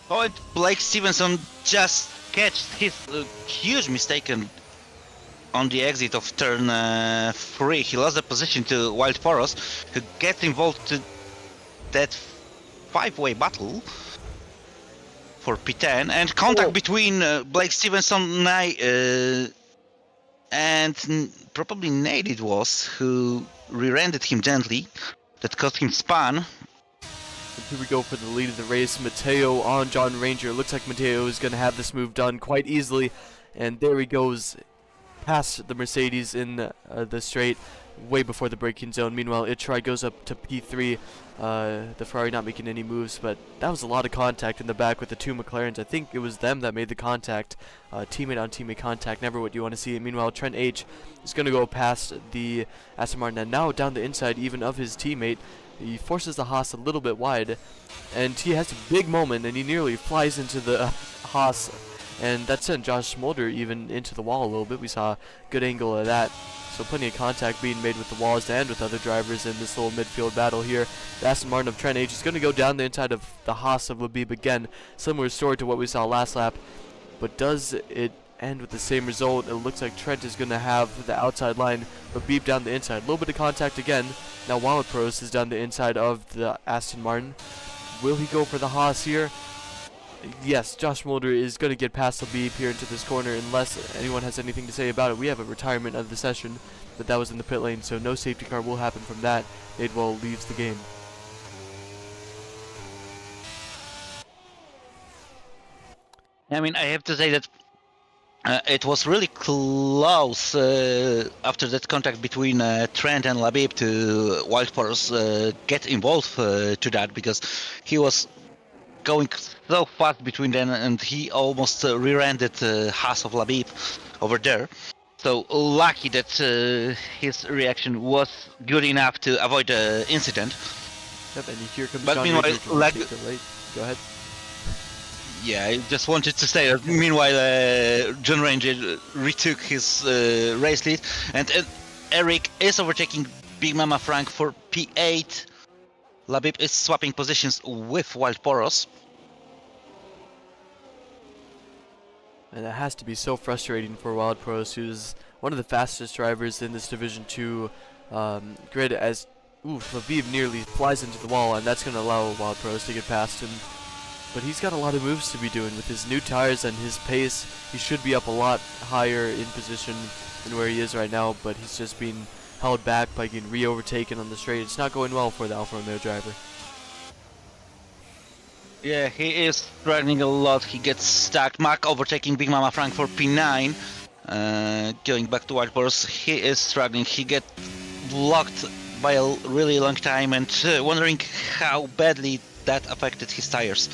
Oh, and Blake Stevenson just catched his huge mistake on the exit of turn 3. He lost the position to Wild Poros, who gets involved to that 5-way battle for P10, and contact between Blake Stevenson and probably Nate it was, who rear-ended him gently. That cost him spun. And here we go for the lead of the race. Mateo on John Ranger. Looks like Mateo is going to have this move done quite easily. And there he goes past the Mercedes in the straight, way before the braking zone. Meanwhile, Itchry goes up to P3. The Ferrari not making any moves, but that was a lot of contact in the back with the 2 McLarens. I think it was them that made the contact. Teammate on teammate contact, never what you want to see. Meanwhile, Trent H is going to go past the Aston Martin, and now down the inside even of his teammate. He forces the Haas a little bit wide, and he has a big moment, and he nearly flies into the Haas, and that sent Josh Smolder even into the wall a little bit. We saw a good angle of that. So plenty of contact being made with the walls and with other drivers in this little midfield battle here. The Aston Martin of Trent H is going to go down the inside of the Haas of Labib again. Similar story to what we saw last lap. But does it end with the same result? It looks like Trent is going to have the outside line, Labib down the inside. A little bit of contact again. Now Wild Pros is down the inside of the Aston Martin. Will he go for the Haas here? Yes, Josh Mulder is going to get past Labib here into this corner unless anyone has anything to say about it. We have a retirement of the session, but that was in the pit lane, so no safety car will happen from that. Nadewell leaves the game. I mean, I have to say that it was really close after that contact between Trent and Labib to Wild Poros get involved to that, because he was going so fast between them, and he almost rear-ended Haas of Labib over there. So lucky that his reaction was good enough to avoid the incident. Yep, and here comes But John meanwhile, Ranger to take the lead. Go ahead. Yeah, I just wanted to say that meanwhile John Ranger retook his race lead, and Eric is overtaking Big Mama Frank for P8. Labib is swapping positions with Wild Poros. And that has to be so frustrating for Wild Pros, who's one of the fastest drivers in this Division 2 grid, as Labib nearly flies into the wall, and that's going to allow Wild Pros to get past him. But he's got a lot of moves to be doing. With his new tires and his pace, he should be up a lot higher in position than where he is right now, but he's just being held back by getting re-overtaken on the straight. It's not going well for the Alfa Romeo driver. Yeah, he is struggling a lot. He gets stuck. Mark overtaking Big Mama Frank for P9. Going back to Wild Poros, he is struggling. He gets blocked by a really long time, and wondering how badly that affected his tires.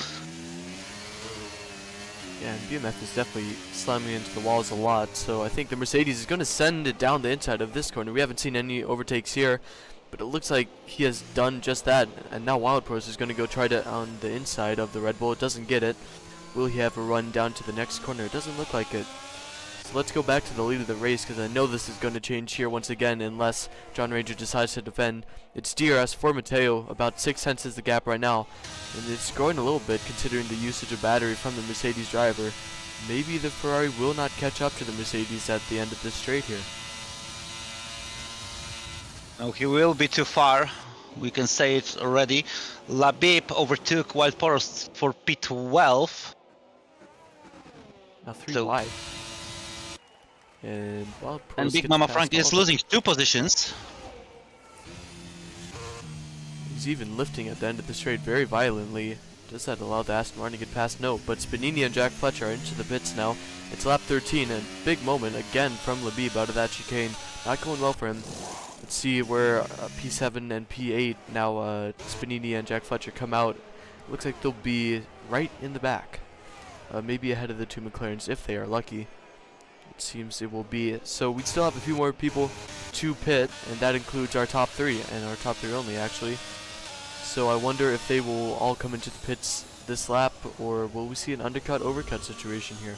Yeah, and BMF is definitely slamming into the walls a lot, so I think the Mercedes is going to send it down the inside of this corner. We haven't seen any overtakes here, but it looks like he has done just that, and now Wild Pros is going to go try to on the inside of the Red Bull. It doesn't get it. Will he have a run down to the next corner? It doesn't look like it. So let's go back to the lead of the race, because I know this is going to change here once again unless John Ranger decides to defend. It's DRS for Mateo. About 6 tenths is the gap right now, and it's growing a little bit considering the usage of battery from the Mercedes driver. Maybe the Ferrari will not catch up to the Mercedes at the end of this straight here. No, he will be too far. We can say it already. Labib overtook Wild Forest for P12. Now 3 So- wide. And Wild And Prost Big gets Mama past Frank all is of them. losing 2 positions. He's even lifting at the end of the straight very violently. Does that allow the Aston Martin to get past? No, but Spanini and Jack Fletcher are into the pits now. It's lap 13, and big moment again from Labib out of that chicane. Not going well for him. Let's see where P7 and P8 now Spanini and Jack Fletcher come out. Looks like they'll be right in the back. Maybe ahead of the 2 McLarens if they are lucky. It seems it will be. So we still have a few more people to pit, and that includes our top 3, and our top 3 only actually. So I wonder if they will all come into the pits this lap, or will we see an undercut overcut situation here?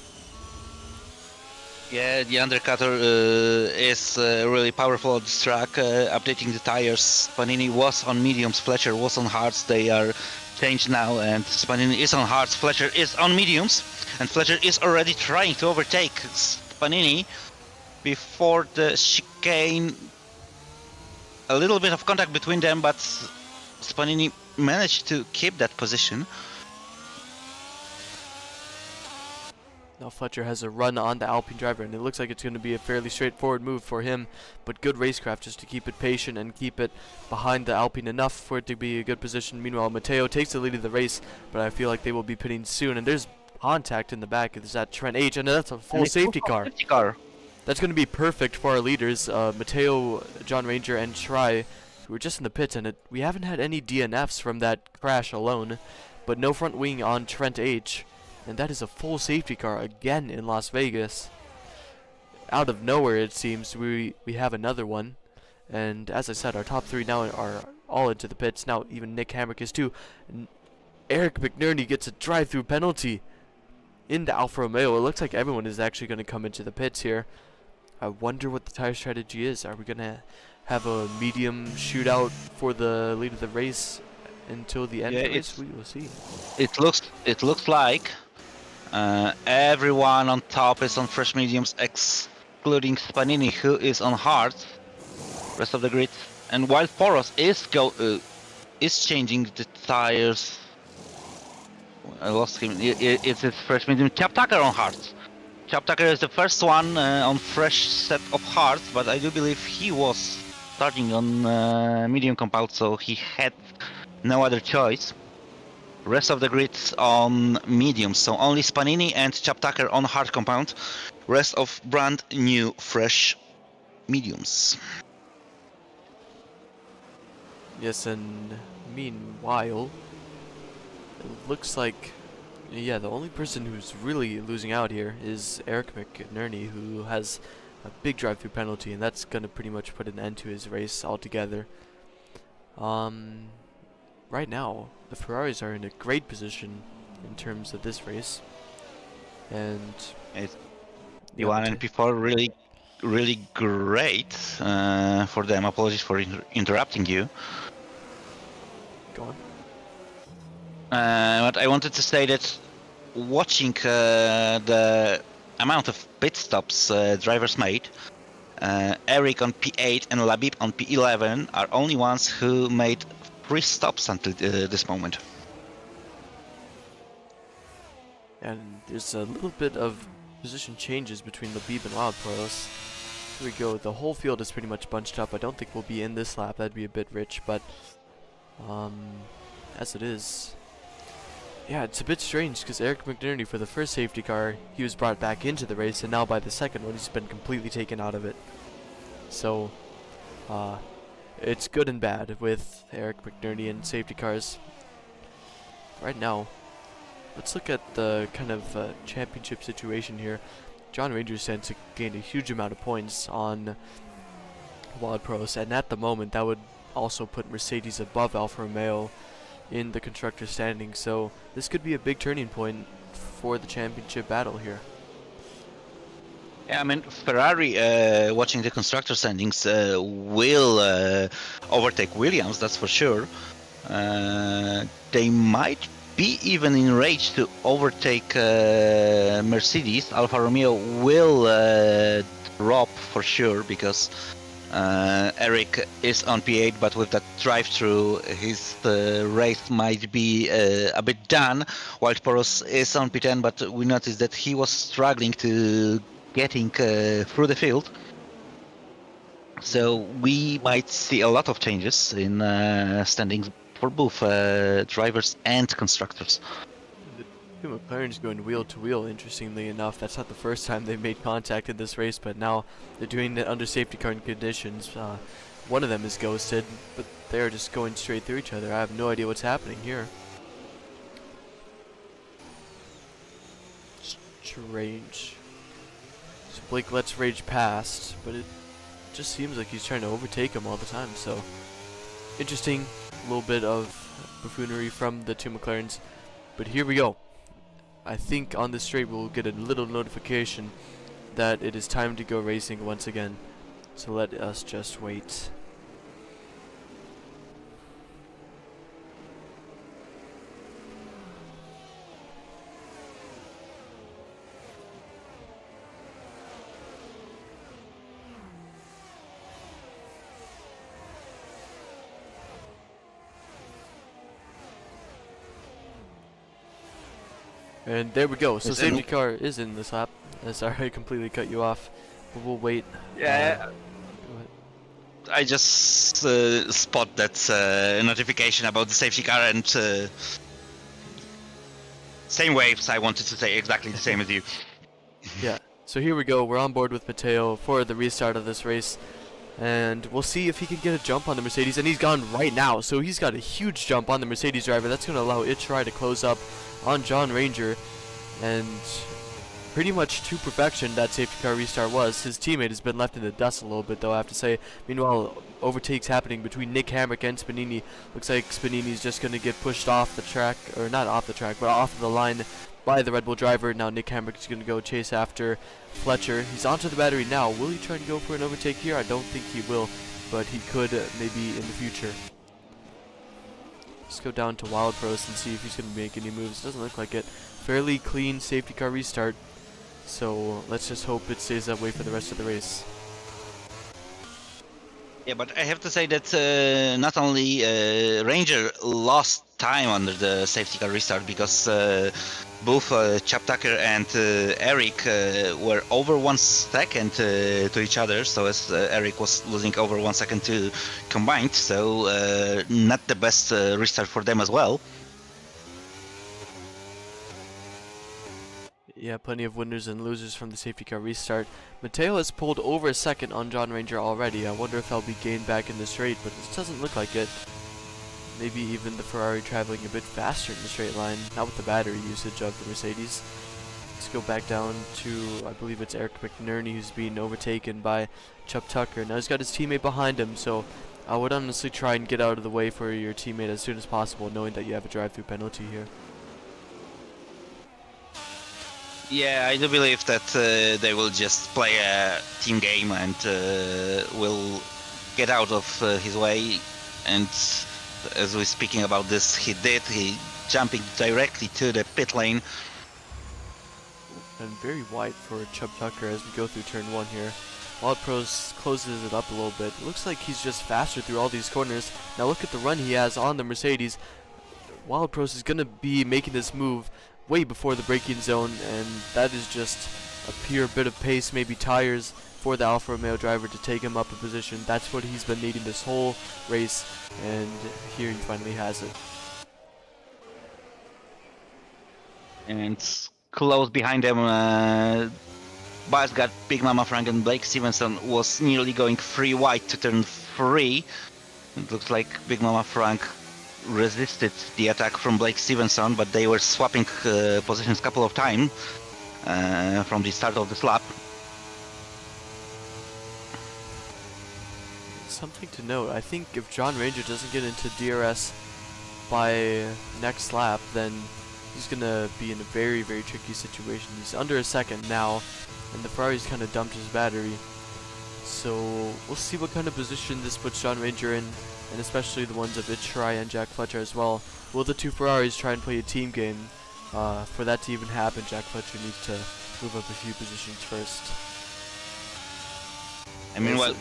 Yeah, the undercutter is really powerful on this track, updating the tires. Spanini was on mediums, Fletcher was on hards. They are changed now, and Spanini is on hards, Fletcher is on mediums, and Fletcher is already trying to overtake Spanini before the chicane. A little bit of contact between them, but Spanini managed to keep that position. Now Fletcher has a run on the Alpine driver, and it looks like it's going to be a fairly straightforward move for him, but good racecraft just to keep it patient and keep it behind the Alpine enough for it to be a good position. Meanwhile, Matteo takes the lead of the race, but I feel like they will be pitting soon, and there's contact in the back. Is that Trent H, and that's a full safety car. That's going to be perfect for our leaders, Matteo, John Ranger, and Try, who are just in the pits, and we haven't had any DNFs from that crash alone, but no front wing on Trent H. And that is a full safety car again in Las Vegas. Out of nowhere, it seems, we have another one. And as I said, our top 3 now are all into the pits. Now even Nick Hamrick is too. And Eric McNerney gets a drive-through penalty in the Alfa Romeo. It looks like everyone is actually going to come into the pits here. I wonder what the tire strategy is. Are we going to have a medium shootout for the lead of the race until the end of the race? We will see. It looks like everyone on top is on fresh mediums, excluding Spanini, who is on hards. Rest of the grid, and while Poros is changing the tires. I lost him. It's his fresh medium. Chap Tucker on hards. Chap Tucker is the first one on fresh set of hards, but I do believe he was starting on medium compound, so he had no other choice. Rest of the grid's on medium, so only Spanini and Chap Tucker on hard compound. Rest of brand new fresh mediums. Yes, and meanwhile, it looks like, yeah, the only person who's really losing out here is Eric McNerney, who has a big drive-through penalty, and that's going to pretty much put an end to his race altogether. Right now, the Ferraris are in a great position in terms of this race, and P1 and P4 really great for them. Apologies for interrupting you. Go on. But I wanted to say that watching the amount of pit stops drivers made, Eric on P8 and Labib on P11 are only ones who made 3 stops until this moment. And there's a little bit of position changes between Labib and Wild Proros. Here we go. The whole field is pretty much bunched up. I don't think we'll be in this lap. That'd be a bit rich, but as it is, yeah, it's a bit strange because Eric McNerney, for the first safety car, he was brought back into the race, and now by the second one, he's been completely taken out of it. So, it's good and bad with Eric McNerney and safety cars. Right now, let's look at the kind of championship situation here. John Ranger stands to gain a huge amount of points on Wild Pros, and at the moment that would also put Mercedes above Alfa Romeo in the constructor standing. So this could be a big turning point for the championship battle here. Yeah, I mean, Ferrari, watching the constructor standings, will overtake Williams, that's for sure. They might be even in range to overtake Mercedes. Alfa Romeo will drop for sure, because Eric is on P8, but with that drive-through, his race might be a bit done. While Poros is on P10, but we noticed that he was struggling to getting through the field. So we might see a lot of changes in standings for both drivers and constructors. The two McLarens going wheel to wheel, interestingly enough. That's not the first time they've made contact in this race, but now they're doing it under safety car conditions. One of them is ghosted, but they're just going straight through each other. I have no idea what's happening here. Strange. So Blake lets Rage past, but it just seems like he's trying to overtake him all the time, so interesting. A little bit of buffoonery from the two McLarens, but here we go. I think on the straight we'll get a little notification that it is time to go racing once again, so let us just wait. And there we go. So safety car is in this lap. Sorry, I completely cut you off. But we'll wait. Yeah. Go ahead. I just spot that notification about the safety car and same waves. I wanted to say exactly the same as you. Yeah. So here we go. We're on board with Mateo for the restart of this race. And we'll see if he can get a jump on the Mercedes. And he's gone right now. So he's got a huge jump on the Mercedes driver. That's going to allow Itchrai to close up on John Ranger. And pretty much to perfection that safety car restart was. His teammate has been left in the dust a little bit, though, I have to say. Meanwhile, overtakes happening between Nick Hamrick and Spanini. Looks like Spanini's just going to get pushed off the track, or not off the track, but off of the line by the Red Bull driver. Now Nick Hamrick is going to go chase after Fletcher. He's onto the battery now. Will he try to go for an overtake here? I don't think he will, but he could maybe in the future. Let's go down to Wild Pros and see if he's going to make any moves. Doesn't look like it. Fairly clean safety car restart. So let's just hope it stays that way for the rest of the race. Yeah, but I have to say that not only Ranger lost time under the safety car restart, because both Chap Tucker and Eric were over 1 second to each other, so as Eric was losing over 1 second to combined, so not the best restart for them as well. Yeah, plenty of winners and losers from the safety car restart. Mateo has pulled over a second on John Ranger already. I wonder if that'll be gained back in the straight, but it doesn't look like it. Maybe even the Ferrari traveling a bit faster in the straight line, not with the battery usage of the Mercedes. Let's go back down to, I believe it's Eric McNerney, who's being overtaken by Chuck Tucker. Now he's got his teammate behind him, so I would honestly try and get out of the way for your teammate as soon as possible, knowing that you have a drive-through penalty here. Yeah, I do believe that they will just play a team game and will get out of his way. And as we're speaking about this, he did. He jumping directly to the pit lane. And very wide for Chubb Tucker as we go through turn 1 here. Wild Pros closes it up a little bit. It looks like he's just faster through all these corners. Now look at the run he has on the Mercedes. Wild Pros is going to be making this move way before the braking zone, and that is just a pure bit of pace, maybe tires, for the Alfa Romeo driver to take him up a position. That's what he's been needing this whole race, and here he finally has it. And close behind them, Baz got Big Mama Frank, and Blake Stevenson was nearly going 3 wide to turn 3. It looks like Big Mama Frank resisted the attack from Blake Stevenson, but they were swapping positions a couple of times from the start of this lap. Something to note, I think if John Ranger doesn't get into DRS by next lap, then he's going to be in a very, very tricky situation. He's under a second now, and the Ferrari's kind of dumped his battery. So we'll see what kind of position this puts John Ranger in, and especially the ones of Itchrai and Jack Fletcher as well. Will the two Ferraris try and play a team game? For that to even happen, Jack Fletcher needs to move up a few positions first. I mean, well,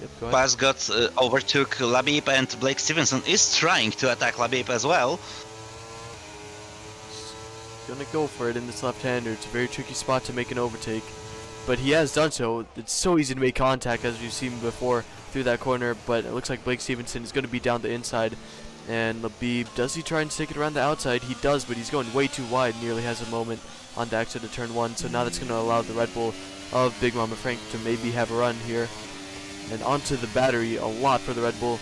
Yep, go ahead. Basgot overtook Labib, and Blake Stevenson is trying to attack Labib as well. Gonna go for it in this left-hander. It's a very tricky spot to make an overtake, but he has done so. It's so easy to make contact, as we've seen before, through that corner, but it looks like Blake Stevenson is going to be down the inside. And Labib, does he try and stick it around the outside? He does, but he's going way too wide. Nearly has a moment on the exit of turn 1, so now that's going to allow the Red Bull of Big Mama Frank to maybe have a run here. And onto the battery, a lot for the Red Bull.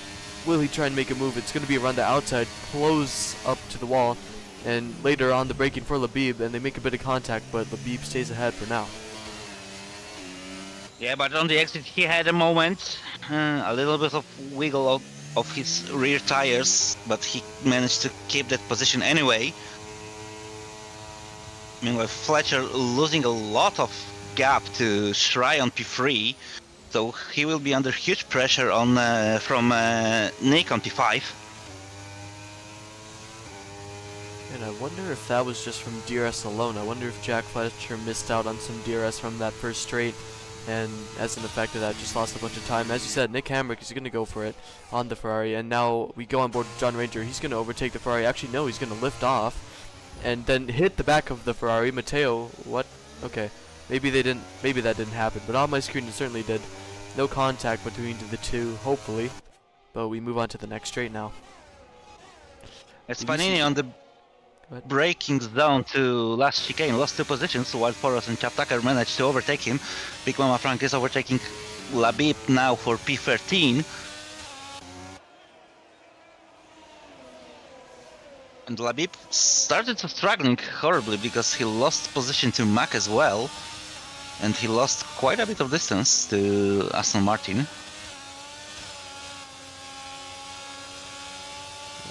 Will he try and make a move? It's going to be around the outside, close up to the wall, and later on the braking for Labib, and they make a bit of contact, but Labib stays ahead for now. Yeah, but on the exit he had a moment, a little bit of wiggle of his rear tires, but he managed to keep that position anyway. Meanwhile, Fletcher losing a lot of gap to Shry on P3, so he will be under huge pressure on from Nick on P5. And I wonder if that was just from DRS alone. I wonder if Jack Fletcher missed out on some DRS from that first straight, and as an effect of that, just lost a bunch of time. As you said, Nick Hamrick is going to go for it on the Ferrari, and now we go on board with John Ranger. He's going to overtake the Ferrari. Actually, no, he's going to lift off and then hit the back of the Ferrari. Matteo, what? Okay, maybe that didn't happen, but on my screen it certainly did. No contact between the two, hopefully, but we move on to the next straight now. Spanini on the braking zone to last chicane, lost 2 positions, while Poros and Chaptaker managed to overtake him. Big Mama Frank is overtaking Labib now for P13. And Labib started struggling horribly because he lost position to Mack as well, and he lost quite a bit of distance to Aston Martin.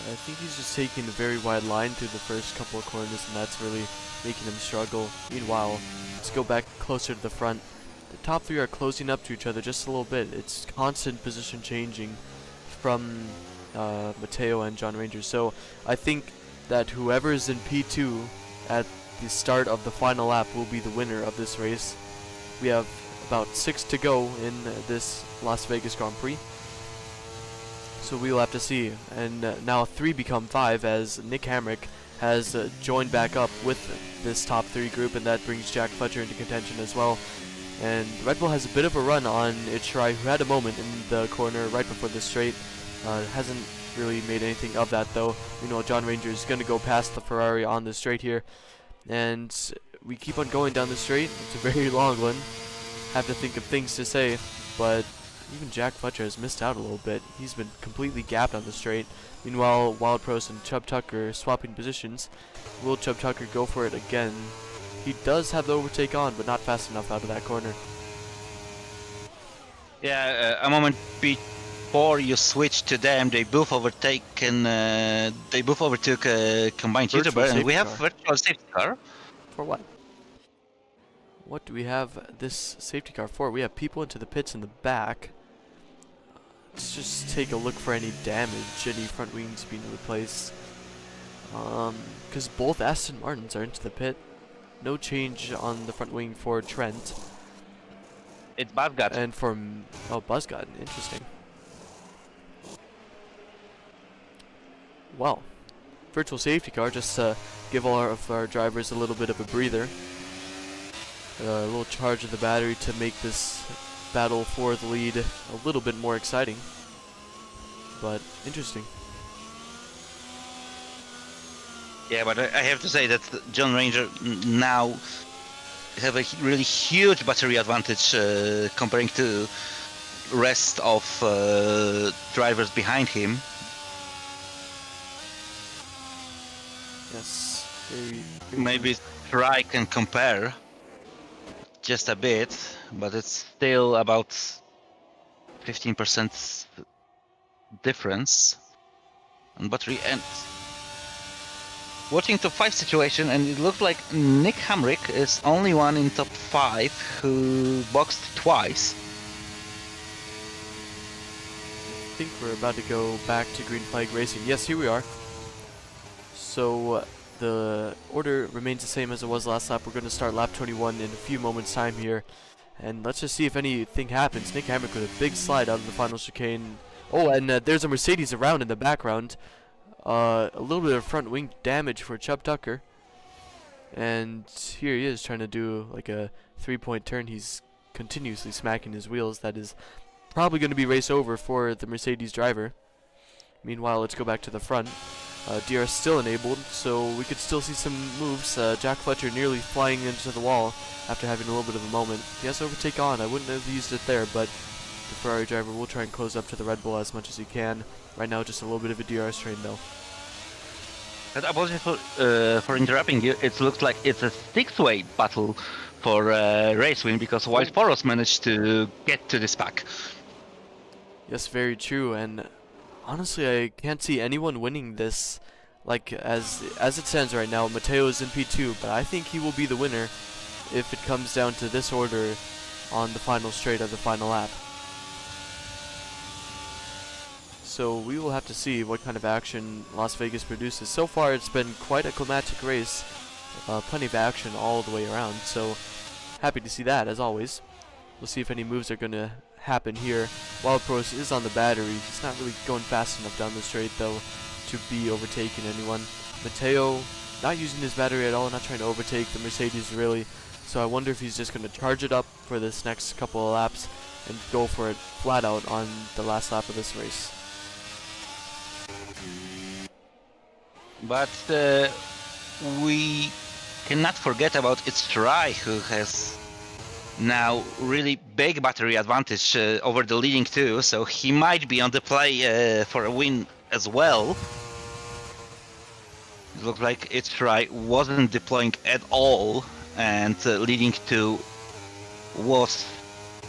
I think he's just taking a very wide line through the first couple of corners, and that's really making him struggle. Meanwhile, let's go back closer to the front. The top 3 are closing up to each other just a little bit. It's constant position changing from Matteo and John Ranger. So I think that whoever is in P2 at the start of the final lap will be the winner of this race. We have about 6 to go in this Las Vegas Grand Prix, so we'll have to see. And now 3 become 5 as Nick Hamrick has joined back up with this top 3 group, and that brings Jack Fletcher into contention as well. And Red Bull has a bit of a run on Itchrai, who had a moment in the corner right before the straight. Hasn't really made anything of that though. John Ranger is going to go past the Ferrari on the straight here, and we keep on going down the straight. It's a very long one. Have to think of things to say, but even Jack Fletcher has missed out a little bit. He's been completely gapped on the straight. Meanwhile, Wild Pros and Chubb Tucker swapping positions. Will Chubb Tucker go for it again? He does have the overtake on, but not fast enough out of that corner. Yeah, a moment before you switch to them, they both overtook combined YouTuber, and we have virtual safety car. For what? What do we have this safety car for? We have people into the pits in the back. Let's just take a look for any damage, any front wings being replaced. Because both Aston Martins are into the pit. No change on the front wing for Trent. It's Basgat. And for Buzzgot, interesting. Well, virtual safety car, just to give all of our drivers a little bit of a breather. A little charge of the battery to make this battle for the lead a little bit more exciting. But interesting. Yeah, but I have to say that John Ranger now have a really huge battery advantage comparing to rest of drivers behind him. Yes, very Maybe Fry can compare just a bit, but it's still about 15% difference on battery. And watching top 5 situation, and it looks like Nick Hamrick is only one in top 5 who boxed twice. I think we're about to go back to green flag racing. Yes, here we are. So the order remains the same as it was last lap. We're going to start lap 21 in a few moments time here, And let's just see if anything happens. Nick Hamrick with a big slide out of the final chicane. Oh, and there's a Mercedes around in the background. A little bit of front wing damage for Chubb Tucker. And here he is trying to do like a 3-point turn. He's continuously smacking his wheels. That is probably going to be race over for the Mercedes driver. Meanwhile, let's go back to the front. DRS still enabled, so we could still see some moves. Jack Fletcher nearly flying into the wall after having a little bit of a moment. He has overtake on. I wouldn't have used it there, but the Ferrari driver will try and close up to the Red Bull as much as he can. Right now, just a little bit of a DRS train, though. And apologies for interrupting you. It looks like it's a six-way battle for race win because Wild Poros managed to get to this pack. Yes, very true. And honestly, I can't see anyone winning this. Like as it stands right now, Mateo is in P2, but I think he will be the winner if it comes down to this order on the final straight of the final lap. So we will have to see what kind of action Las Vegas produces. So far, it's been quite a climatic race. Plenty of action all the way around. So happy to see that, as always. We'll see if any moves are going to happen here. Wild Pros is on the battery. He's not really going fast enough down the straight, though, to be overtaking anyone. Mateo not using his battery at all, not trying to overtake the Mercedes, really. So I wonder if he's just going to charge it up for this next couple of laps and go for it flat out on the last lap of this race. But we cannot forget about its Try, who has now really big battery advantage over the leading two, so he might be on the play for a win as well. It looked like its Try wasn't deploying at all, and leading two was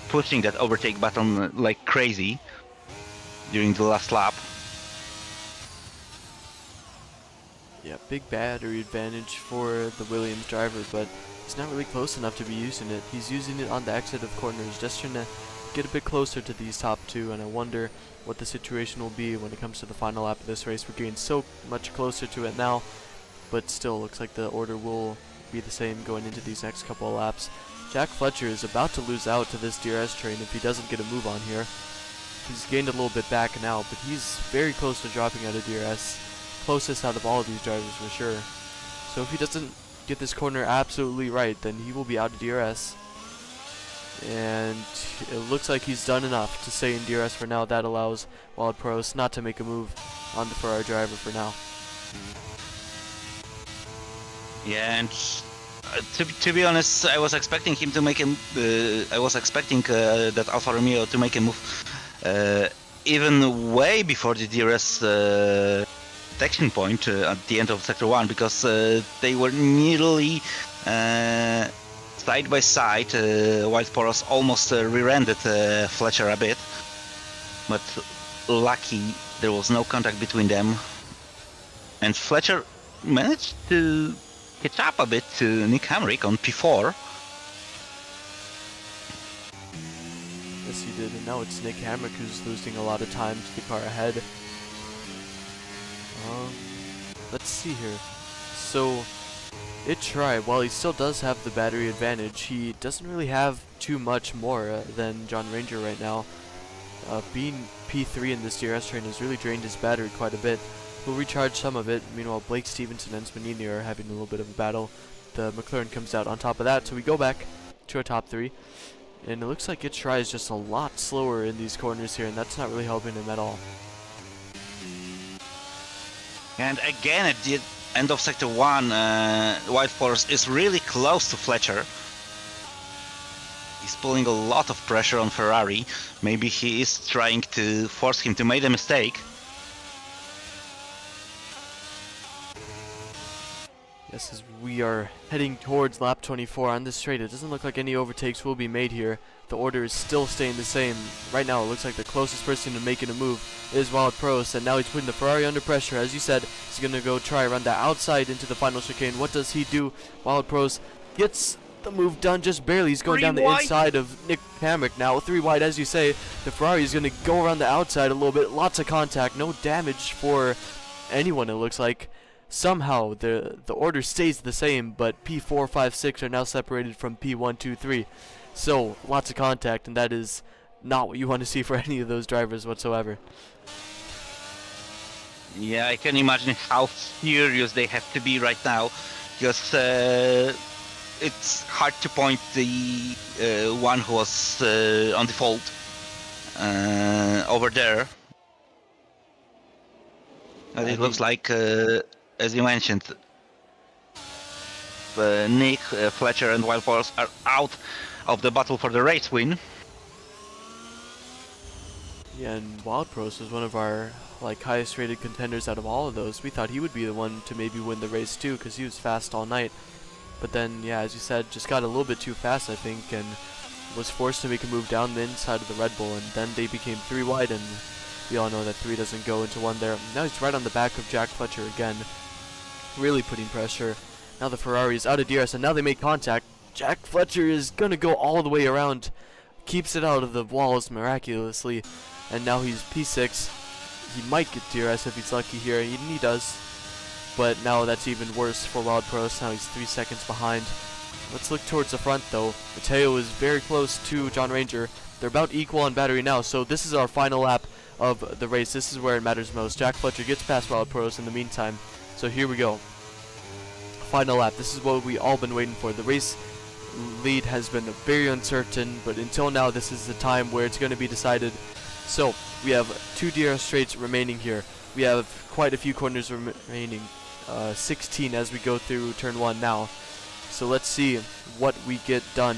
pushing that overtake button like crazy during the last lap. Yeah, big battery advantage for the Williams driver, but he's not really close enough to be using it. He's using it on the exit of corners, just trying to get a bit closer to these top two, and I wonder what the situation will be when it comes to the final lap of this race. We're getting so much closer to it now, but still looks like the order will be the same going into these next couple of laps. Jack Fletcher is about to lose out to this DRS train if he doesn't get a move on here. He's gained a little bit back now, but he's very close to dropping out of DRS. Closest out of all of these drivers for sure. So if he doesn't get this corner absolutely right, then he will be out of DRS. And it looks like he's done enough to stay in DRS for now. That allows Wild Pros not to make a move on the Ferrari driver for now. Yeah, and to be honest, I was expecting him to make I was expecting that Alfa Romeo to make a move even way before the DRS detection point at the end of Sector 1, because they were nearly side by side. Wild Poros almost rear-ended Fletcher a bit, but lucky there was no contact between them, and Fletcher managed to catch up a bit to Nick Hamrick on P4. Yes, he did, and now it's Nick Hamrick who's losing a lot of time to the car ahead. Let's see here. So, Try, while he still does have the battery advantage, he doesn't really have too much more than John Ranger right now. Being P3 in this DRS train has really drained his battery quite a bit. He'll recharge some of it. Meanwhile, Blake Stevenson and Spanini are having a little bit of a battle. The McLaren comes out on top of that, so we go back to our top three. And it looks like Try is just a lot slower in these corners here, and that's not really helping him at all. And again, at the end of Sector 1, Wild Force is really close to Fletcher. He's pulling a lot of pressure on Ferrari. Maybe he is trying to force him to make a mistake. Yes, as we are heading towards lap 24 on this straight, it doesn't look like any overtakes will be made here. The order is still staying the same. Right now, it looks like the closest person to making a move is Wild Pros, and now he's putting the Ferrari under pressure. As you said, he's going to go try run the outside into the final chicane. What does he do? Wild Pros gets the move done just barely. He's going down the inside of Nick Hamrick now. 3 wide, as you say. The Ferrari is going to go around the outside a little bit. Lots of contact. No damage for anyone, it looks like. Somehow, the order stays the same, but P4, 5, 6 are now separated from P1, 2, 3. So, lots of contact, and that is not what you want to see for any of those drivers whatsoever. Yeah, I can imagine how furious they have to be right now, because it's hard to point the one who was on default over there. And it looks like, as you mentioned, Nick, Fletcher, and Wild Pulse are out of the battle for the race win. Yeah, and Wild Pros was one of our highest rated contenders out of all of those. We thought he would be the one to maybe win the race too, because he was fast all night. But then, yeah, as you said, just got a little bit too fast, I think, and was forced to make a move down the inside of the Red Bull, and then they became 3 wide, and we all know that 3 doesn't go into 1 there. Now he's right on the back of Jack Fletcher again, really putting pressure. Now the Ferrari is out of DRS, and now they make contact. Jack Fletcher is going to go all the way around, keeps it out of the walls miraculously, and now he's P6. He might get DRS if he's lucky here, and he does. But now that's even worse for Wild Pros. Now he's 3 seconds behind. Let's look towards the front though. Mateo is very close to John Ranger. They're about equal on battery now, so this is our final lap of the race. This is where it matters most. Jack Fletcher gets past Wild Pros in the meantime. So here we go. Final lap. This is what we all been waiting for. The race lead has been very uncertain, but until now this is the time where it's going to be decided. So we have 2 DRS straights remaining here. We have quite a few corners remaining. 16 as we go through turn 1 now. So let's see what we get done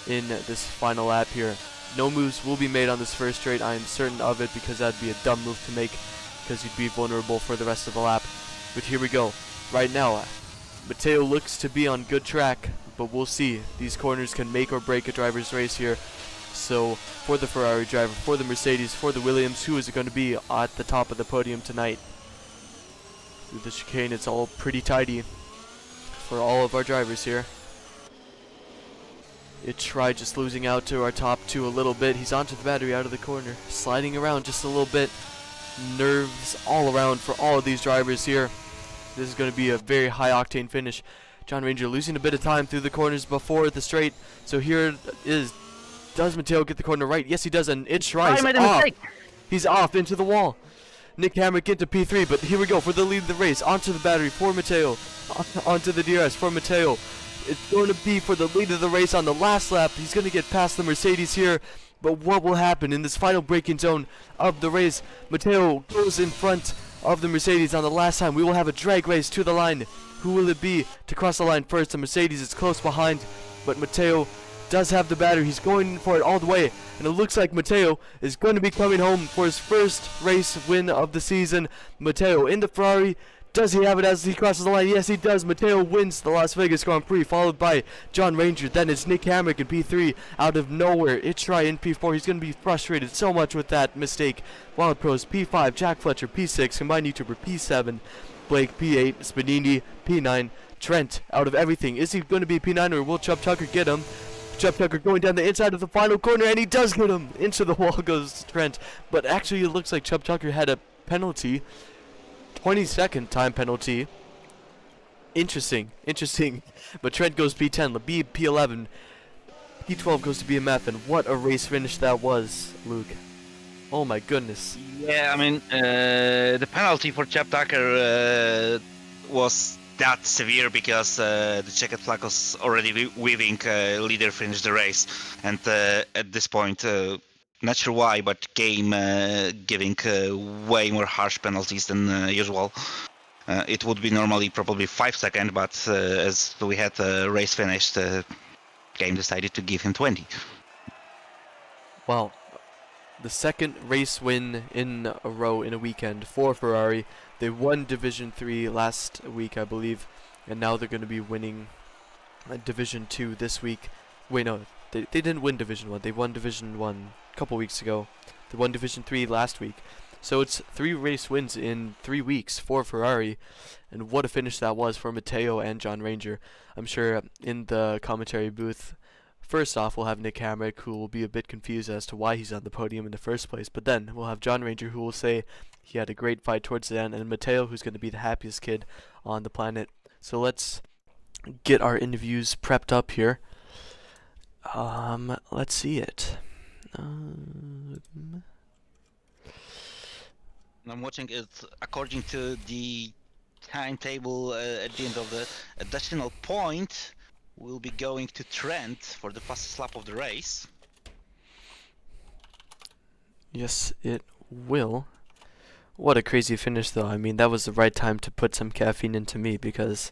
in this final lap here. No moves will be made on this first straight. I am certain of it, because that'd be a dumb move to make, because you'd be vulnerable for the rest of the lap. But here we go. Right now, Mateo looks to be on good track, but we'll see. These corners can make or break a driver's race here. So for the Ferrari driver, for the Mercedes, for the Williams, who is it going to be at the top of the podium tonight? Through the chicane, it's all pretty tidy for all of our drivers here. Itchry just losing out to our top 2 a little bit. He's onto the battery out of the corner, sliding around just a little bit. Nerves all around for all of these drivers here. This is going to be a very high octane finish. John Ranger losing a bit of time through the corners before the straight. So here it is. Does Mateo get the corner right? Yes, he does, and Itchry is off. He's off into the wall. Nick Hamrick into P3, but here we go for the lead of the race. Onto the battery for Mateo. Onto the DRS for Mateo. It's going to be for the lead of the race on the last lap. He's going to get past the Mercedes here. But what will happen in this final braking zone of the race? Mateo goes in front of the Mercedes on the last time. We will have a drag race to the line. Who will it be to cross the line first? The Mercedes is close behind, but Mateo does have the battery. He's going for it all the way, and it looks like Mateo is going to be coming home for his first race win of the season. Mateo in the Ferrari. Does he have it as he crosses the line? Yes, he does. Mateo wins the Las Vegas Grand Prix, followed by John Ranger. Then it's Nick Hamrick in P3 out of nowhere. Itchry in P4. He's going to be frustrated so much with that mistake. Wild Pros P5, Jack Fletcher P6, Combined YouTuber P7, Blake P8, Spanini P9, Trent out of everything. Is he going to be P9, or will Chubb Tucker get him? Chubb Tucker going down the inside of the final corner, and he does get him. Into the wall goes Trent. But actually it looks like Chubb Tucker had a penalty. 20-second time penalty. Interesting. But Trent goes P10, Labib P11, P12 goes to BMF, and what a race finish that was, Luke. Oh my goodness. Yeah, I mean, the penalty for Chubb Tucker was that severe because the checkered flag was already weaving. Leader finished the race, and at this point, not sure why, but game giving way more harsh penalties than usual. It would be normally probably 5 seconds, but as we had the race finished, game decided to give him 20. Well, the second race win in a row in a weekend for Ferrari. They won Division 3 last week, I believe, and now they're going to be winning Division 2 this week. Wait, no, they didn't win Division 1. They won Division 1 a couple weeks ago. They won Division 3 last week. So it's 3 race wins in 3 weeks for Ferrari, and what a finish that was for Mateo and John Ranger. I'm sure in the commentary booth, first off, we'll have Nick Hamrick, who will be a bit confused as to why he's on the podium in the first place. But then we'll have John Ranger, who will say he had a great fight towards the end, and Mateo, who's going to be the happiest kid on the planet. So let's get our interviews prepped up here. Let's see it. I'm watching it according to the timetable at the end of the decimal point. We'll be going to Trent for the fastest lap of the race. Yes, it will. What a crazy finish, though. I mean, that was the right time to put some caffeine into me because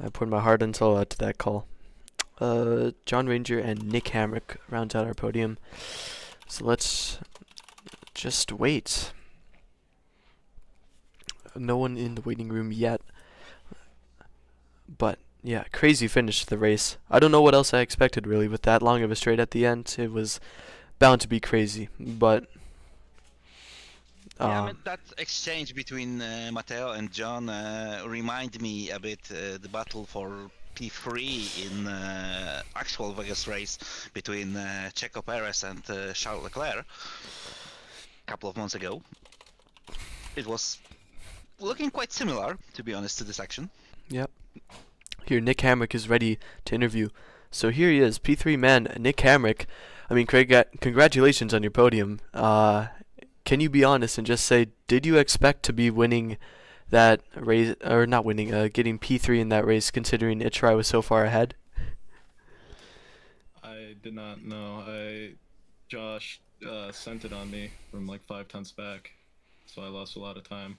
I put my heart and soul out to that call. John Ranger and Nick Hamrick rounds out our podium. So let's just wait. No one in the waiting room yet. But yeah, crazy finish to the race. I don't know what else I expected really with that long of a straight at the end. It was bound to be crazy, but Yeah, I mean, that exchange between Matteo and John remind me a bit the battle for P3 in actual Vegas race between Checo Perez and Charles Leclerc a couple of months ago. It was looking quite similar, to be honest, to this action. Yep. Here, Nick Hamrick is ready to interview. So here he is, P3 man, Nick Hamrick. I mean, Craig, congratulations on your podium. Can you be honest and just say, did you expect to be winning that race, or not winning, getting P3 in that race, considering Itchrai was so far ahead? I did not know. Josh sent it on me from like 5 tenths back, so I lost a lot of time.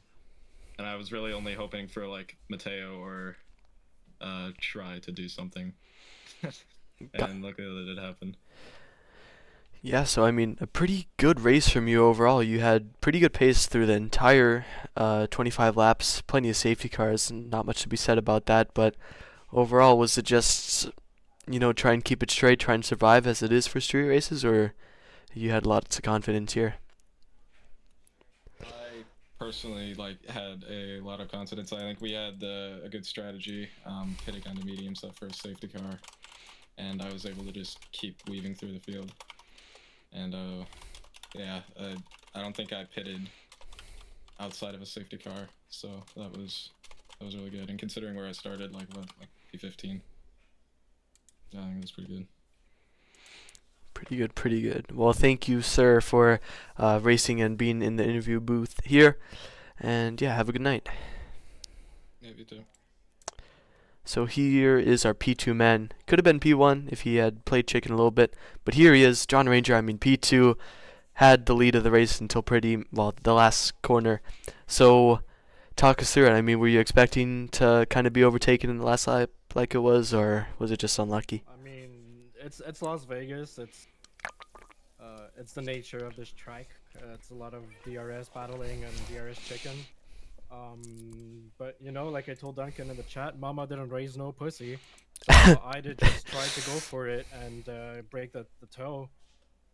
And I was really only hoping for like Matteo or Try to do something. And luckily that did happen. Yeah, so I mean, a pretty good race from you overall. You had pretty good pace through the entire 25 laps, plenty of safety cars, and not much to be said about that. But overall, was it just, try and keep it straight, try and survive as it is for street races, or you had lots of confidence here? I personally had a lot of confidence. I think we had a good strategy, hitting on the mediums that first safety car, and I was able to just keep weaving through the field. And I don't think I pitted outside of a safety car, so that was really good. And considering where I started, like P15, I think it was pretty good. Pretty good, pretty good. Well, thank you, sir, for racing and being in the interview booth here. And yeah, have a good night. Yeah, you too. So here is our P2 man. Could have been P1 if he had played chicken a little bit. But here he is, John Ranger. I mean, P2 had the lead of the race until the last corner. So talk us through it. I mean, were you expecting to kind of be overtaken in the last lap like it was, or was it just unlucky? I mean, it's Las Vegas. It's the nature of this track. It's a lot of DRS battling and DRS chicken. But like I told Duncan in the chat, Mama didn't raise no pussy. So I did just try to go for it and break the toe.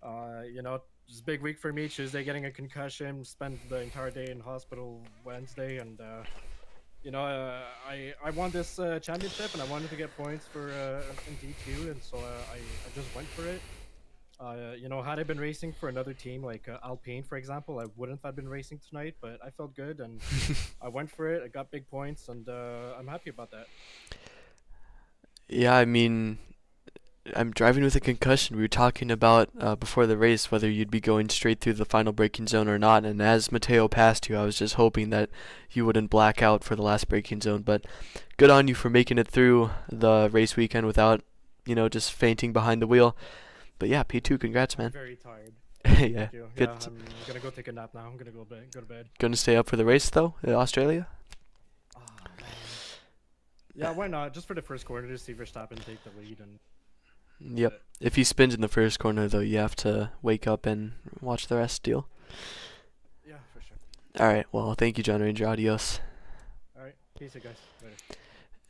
It's a big week for me. Tuesday getting a concussion, spent the entire day in hospital Wednesday, and I won this championship and I wanted to get points for in D2, and so I just went for it. Had I been racing for another team like Alpine, for example, I wouldn't have been racing tonight, but I felt good and I went for it. I got big points, and I'm happy about that. Yeah, I mean, I'm driving with a concussion. We were talking about before the race whether you'd be going straight through the final braking zone or not, and as Matteo passed you, I was just hoping that you wouldn't black out for the last braking zone. But good on you for making it through the race weekend without, just fainting behind the wheel. But yeah, P2, congrats, man. I'm very tired. Yeah, Thank you. good. Yeah, I'm gonna go take a nap now. I'm gonna go to bed. Gonna stay up for the race though, in Australia? Oh, man. Yeah, why not? Just for the first corner to see Verstappen take the lead and. Yep. If he spins in the first corner though, you have to wake up and watch the rest. Deal? Yeah, for sure. All right. Well, thank you, John Ranger. Adios. All right, peace, guys. Later.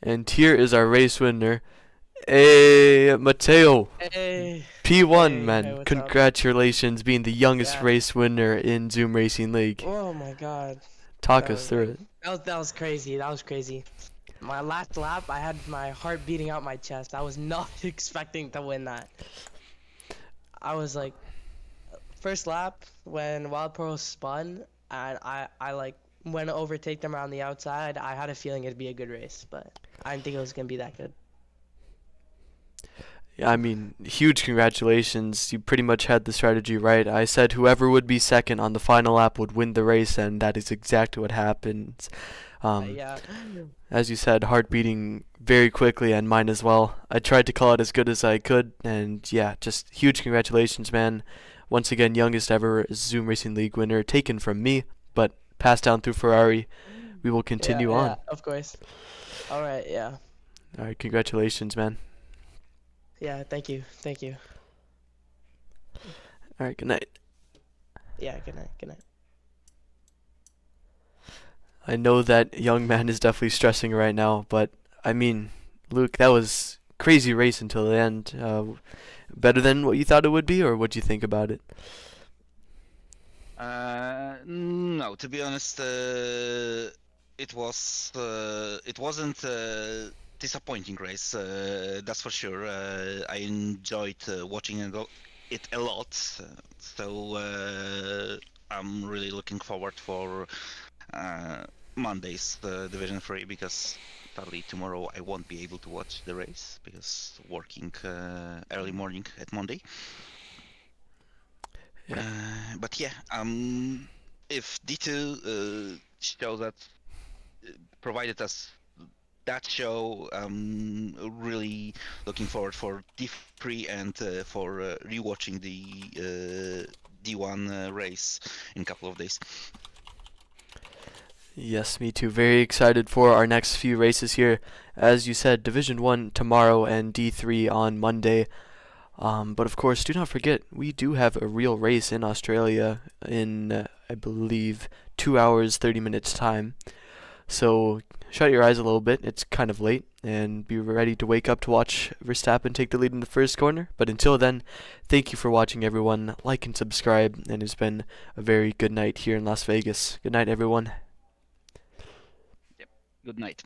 And here is our race winner. Hey, Matteo. Hey. P1, Hey, man. hey, what's up? Congratulations, being the youngest Yeah. race winner in Zoom Racing League. Oh my god. Talk that us was- through it. That was crazy. That was crazy. My last lap, I had my heart beating out my chest. I was not expecting to win that. I was like, first lap when Wild Pearl spun, and I went to overtake them around the outside. I had a feeling it'd be a good race, but I didn't think it was gonna be that good. Yeah, I mean, huge congratulations. You pretty much had the strategy right. I said whoever would be second on the final lap would win the race, and that is exactly what happened. Yeah. As you said, heart beating very quickly, and mine as well. I tried to call it as good as I could, and yeah, just huge congratulations, man. Once again, youngest ever Zoom Racing League winner, taken from me, but passed down through Ferrari. We will continue on. Yeah, of course. All right, yeah. All right, congratulations, man. Yeah, thank you. Thank you. All right, good night. Yeah, good night. Good night. I know that young man is definitely stressing right now, but I mean, Luke, that was crazy race until the end. Better than what you thought it would be, or what do you think about it? No, to be honest, it wasn't a disappointing race. That's for sure. I enjoyed watching it a lot. So I'm really looking forward for Monday's Division 3 because sadly tomorrow I won't be able to watch the race because working early morning at Monday. Yeah. But yeah, if D2 show that provided us that show, I'm really looking forward for D3 and for rewatching the D1 race in a couple of days. Yes, me too. Very excited for our next few races here. As you said, Division 1 tomorrow and D3 on Monday. But of course, do not forget, we do have a real race in Australia in, I believe, 2 hours, 30 minutes time. So shut your eyes a little bit. It's kind of late, and be ready to wake up to watch Verstappen take the lead in the first corner. But until then, thank you for watching, everyone. Like and subscribe, and it's been a very good night here in Las Vegas. Good night, everyone. Good night.